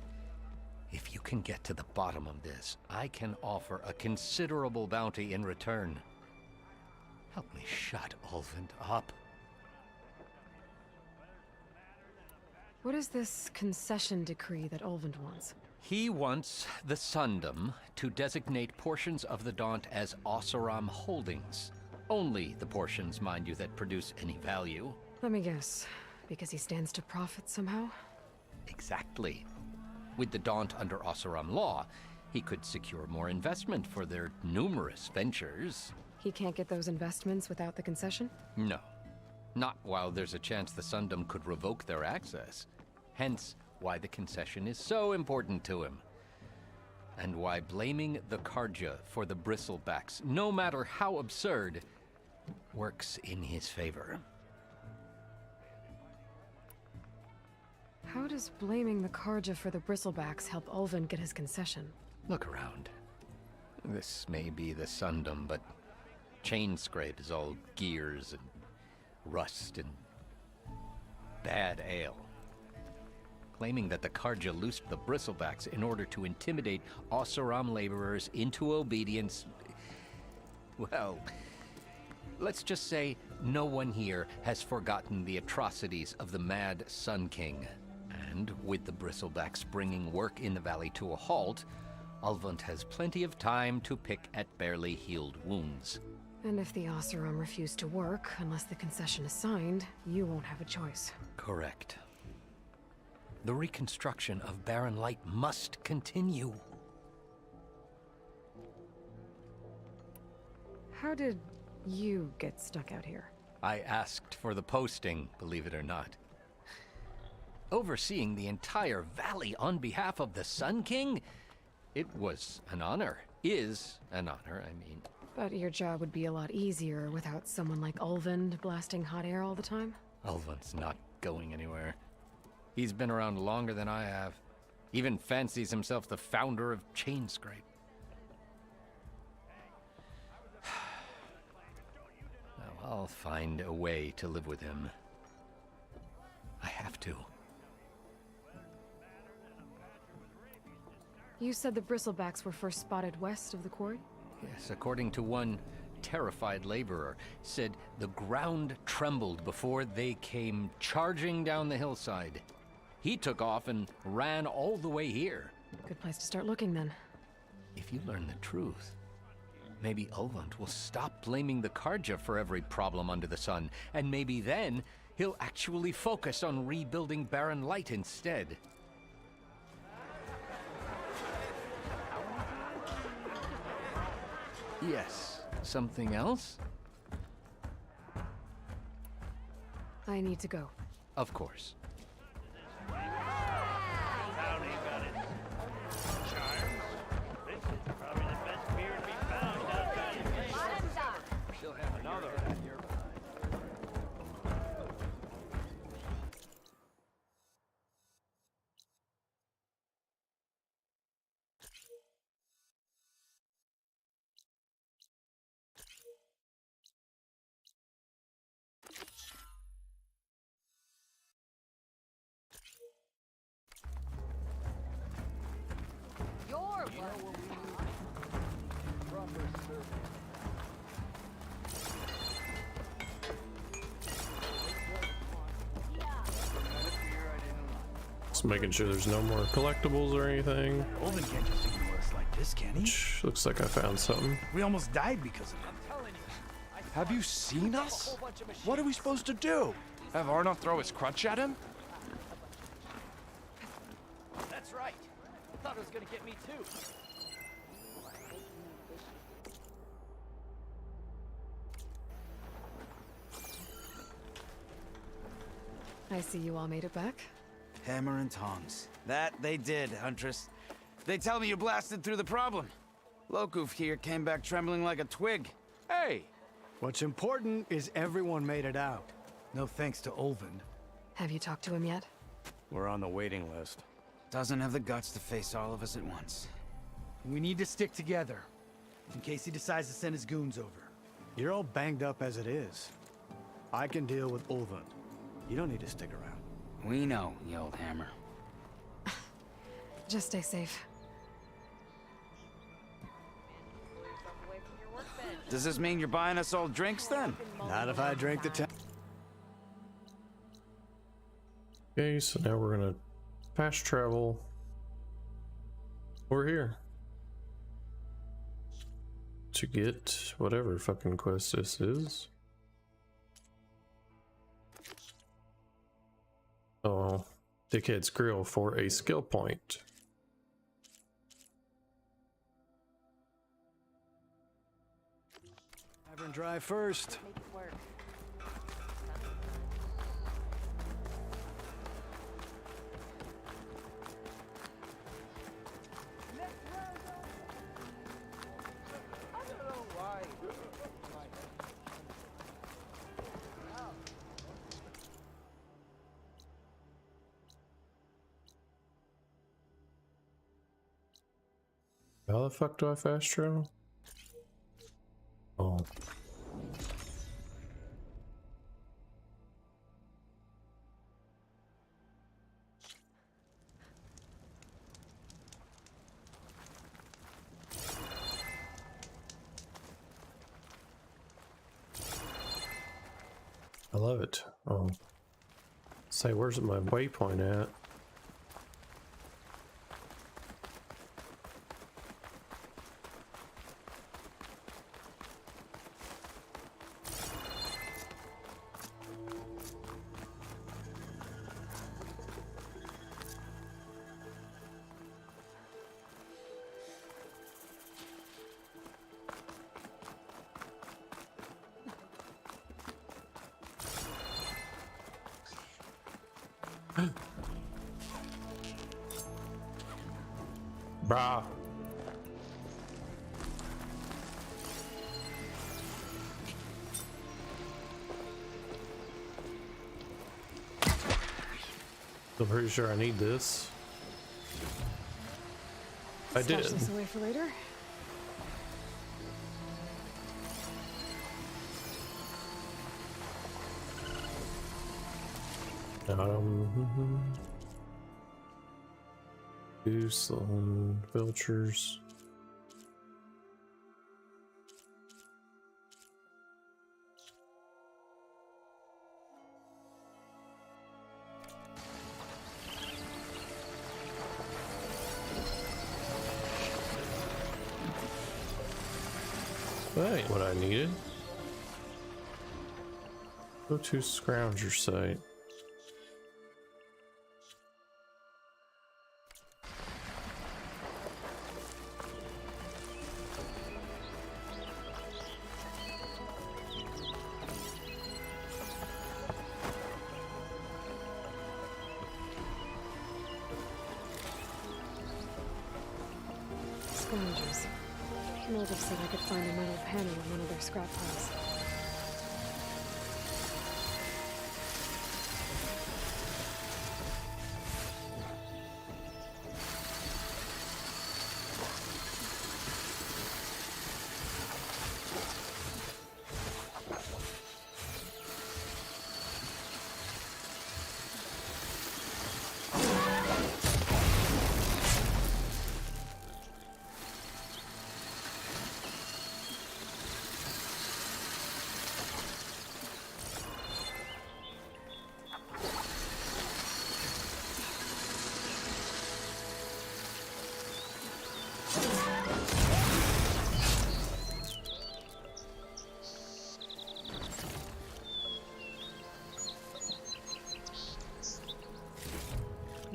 if you can get to the bottom of this, I can offer a considerable bounty in return. Help me shut Ulvund up. What is this concession decree that Ulvund wants? He wants the Sundom to designate portions of the Daunt as Oseram holdings. Only the portions, mind you, that produce any value. Let me guess. Because he stands to profit somehow? Exactly. With the Daunt under Oseram law, he could secure more investment for their numerous ventures. He can't get those investments without the concession? No. Not while there's a chance the Sundom could revoke their access. Hence, why the concession is so important to him. And why blaming the Karja for the bristlebacks, no matter how absurd, works in his favor. How does blaming the Karja for the bristlebacks help Ulvund get his concession? Look around. This may be the Sundom, but Chainscrape is all gears and rust and bad ale. Claiming that the Karja loosed the bristlebacks in order to intimidate Oseram laborers into obedience. Well, let's just say no one here has forgotten the atrocities of the Mad Sun King. And with the bristlebacks bringing work in the valley to a halt, Ulvund has plenty of time to pick at barely healed wounds. And if the Oseram refuse to work, unless the concession is signed, you won't have a choice. Correct. The reconstruction of Barren Light must continue. How did you get stuck out here? I asked for the posting, believe it or not. Overseeing the entire valley on behalf of the Sun King? It was an honor. Is an honor, I mean. But your job would be a lot easier without someone like Ulvund blasting hot air all the time? Ulvund's not going anywhere. He's been around longer than I have. Even fancies himself the founder of Chainscrape. Well, I'll find a way to live with him. I have to. You said the bristlebacks were first spotted west of the quarry? Yes, according to one terrified laborer, said the ground trembled before they came charging down the hillside. He took off and ran all the way here. Good place to start looking, then. If you learn the truth, maybe Ulvund will stop blaming the Karja for every problem under the sun, and maybe then he'll actually focus on rebuilding Barren Light instead. Yes, something else? I need to go. Of course. Just making sure there's no more collectibles or anything. Olden can't just ignore us like this, can he? Which looks like I found something. We almost died because of him. Have you seen us? What are we supposed to do? Have Arnold throw his crutch at him? That's right. Thought it was gonna get me too. I see you all made it back. Hammer and tongs. That they did, Huntress. They tell me you blasted through the problem. Lokuf here came back trembling like a twig. Hey! What's important is everyone made it out. No thanks to Olvin. Have you talked to him yet? We're on the waiting list. Doesn't have the guts to face all of us at once. We need to stick together, in case he decides to send his goons over. You're all banged up as it is. I can deal with Olvin. You don't need to stick around. We know, you old hammer. Just stay safe. Does this mean you're buying us all drinks then? Not if I drink the town. Okay, so now we're gonna fast travel over here to get whatever fucking quest this is. Oh, Dickhead's Grill for a skill point. Tavern drive first. Make it work. How the fuck do I fast travel? Oh. I love it. Oh. Say, where's my waypoint at? Brah. I'm pretty sure I need this. I did. Stash this away for later. Goose on Vilchers. That ain't what I needed. Go to Scrounger site. Scroungers. Native said I could find a metal panel in one of their scrap piles.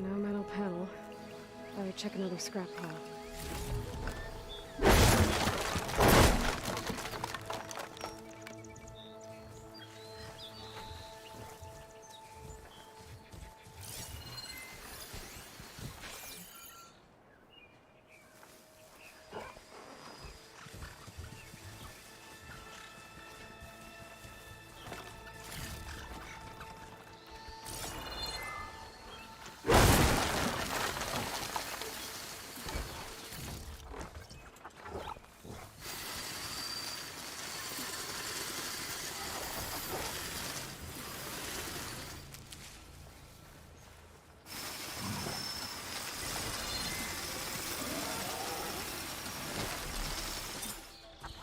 No metal panel. Better check another scrap pile.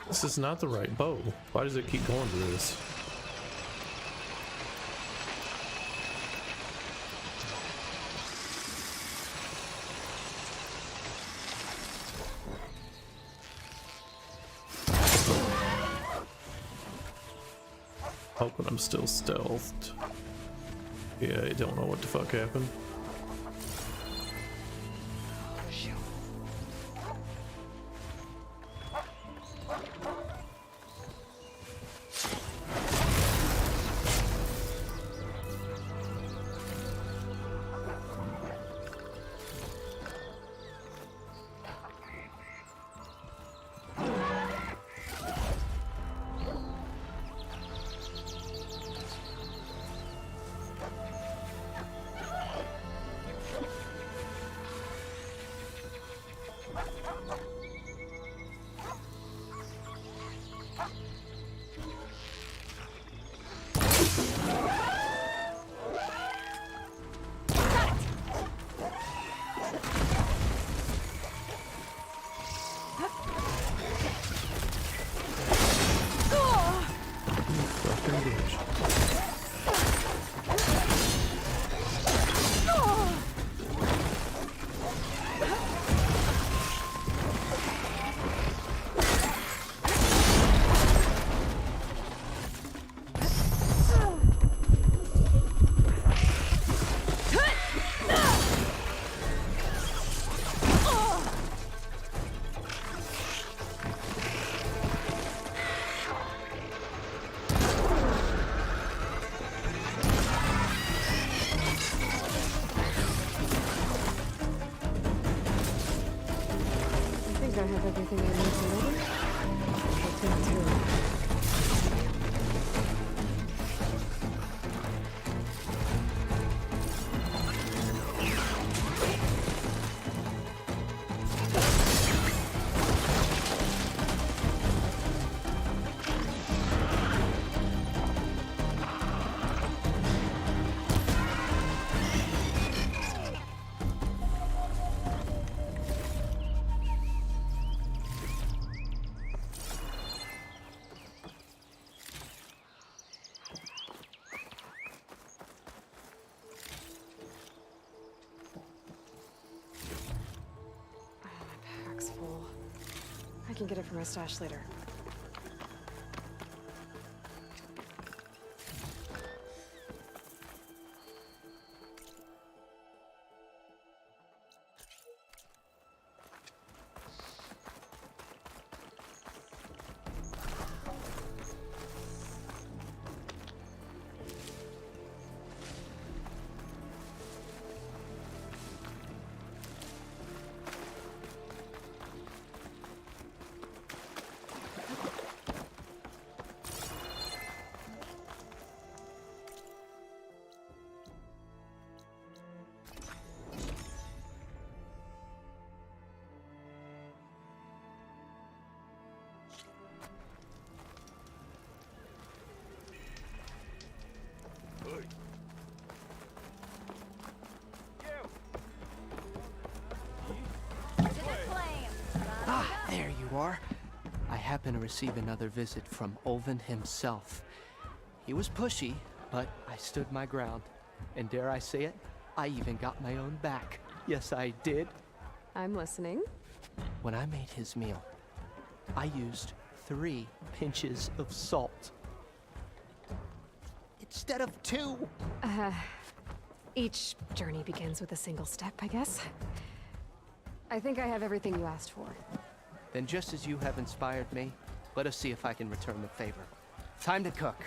This is not the right bow. Why does it keep going to this? Hoping I'm still stealthed. Yeah, I don't know what the fuck happened. I have everything I need to live. I think too. I can get it from my stash later. There you are. I happen to receive another visit from Ulvund himself. He was pushy, but I stood my ground. And dare I say it, I even got my own back. Yes, I did. I'm listening. When I made his meal, I used 3 pinches of salt. Instead of 2. Each journey begins with a single step, I guess. I think I have everything you asked for. Then just as you have inspired me, let us see if I can return the favor. Time to cook.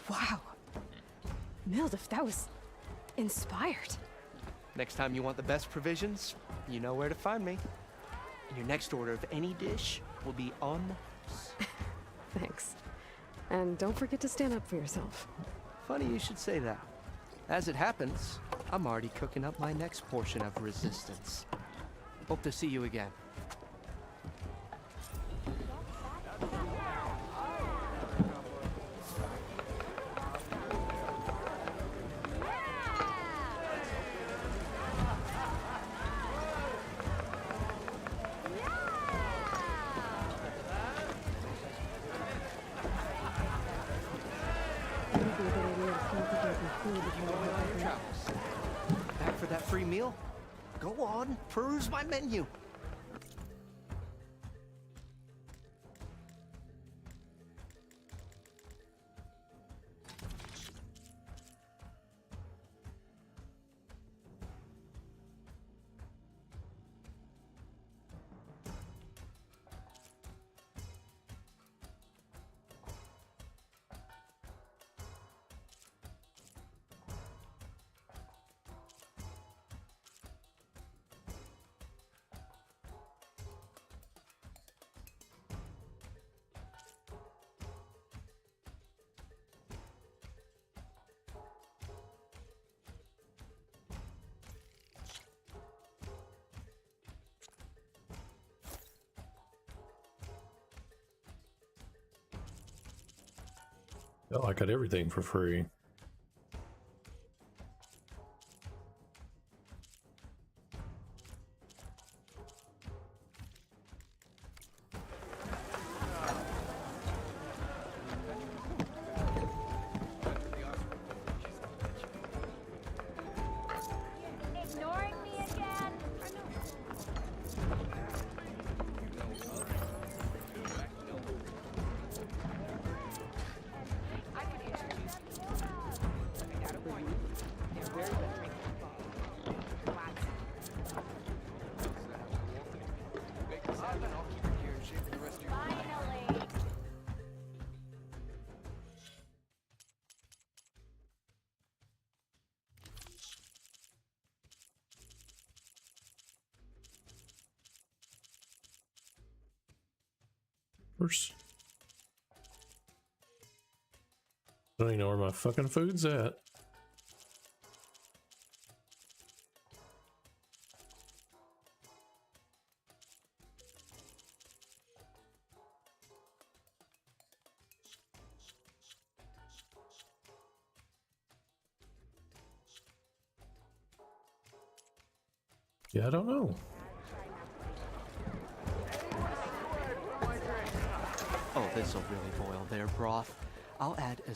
Wow. Mildef, that was inspired. Next time you want the best provisions, you know where to find me. Your next order of any dish will be on. Thanks. And don't forget to stand up for yourself. Funny you should say that. As it happens, I'm already cooking up my next portion of resistance. Hope to see you again. Back for that free meal? Go on, peruse my menu. Felt like I got everything for free. Ignoring me again? First. I don't even know where my fucking food's at. Yeah, I don't know. Oh, this'll really boil their broth. I'll add a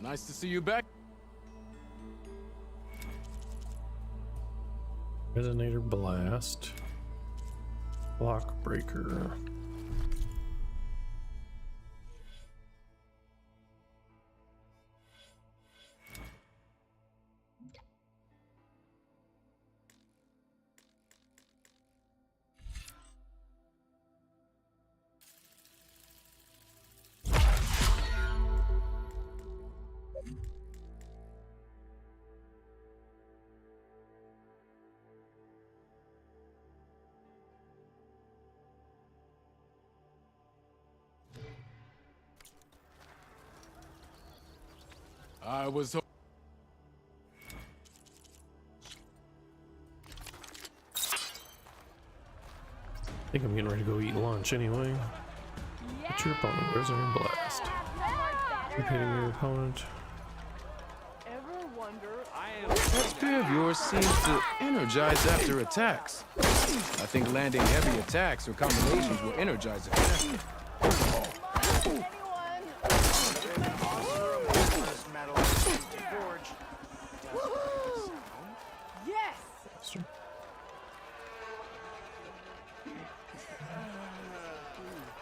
Nice to see you back. Resonator blast. Block breaker. I was. I think I'm getting ready to go eat lunch anyway. Hit your opponent. Where's our blast? Keep hitting your opponent. That spear of yours seems to energize after attacks. I think landing heavy attacks or combinations will energize it faster. Yes!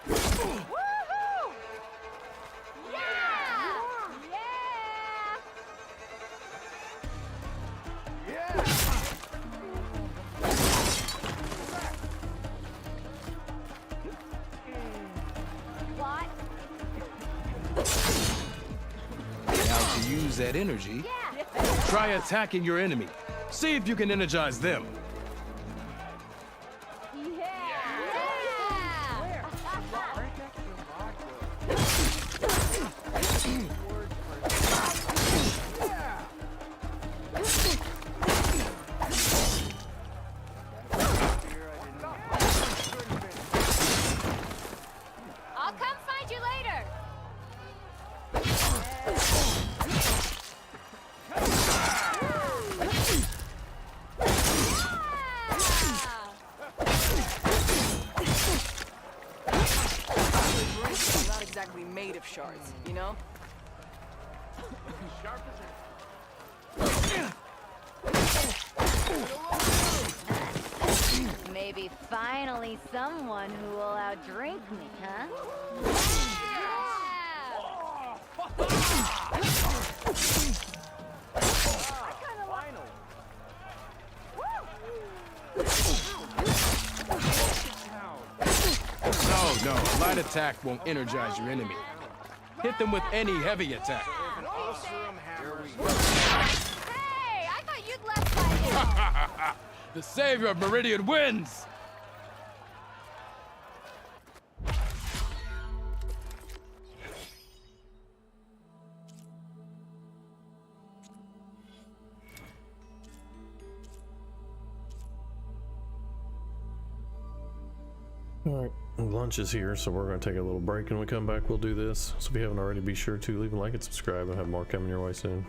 Woohoo! Yeah! Yeah! What? Now to use that energy, try attacking your enemy. See if you can energize them. I'll come find you later. I'm not exactly made of shards, you know? Maybe finally someone who will outdrink me, huh? No, a light attack won't energize your enemy. Hit them with any heavy attack. Hey, I thought you'd left by now. The savior of Meridian wins! Alright, lunch is here, so we're going to take a little break, and when we come back we'll do this. So if you haven't already, be sure to leave a like and subscribe, and have more coming your way soon.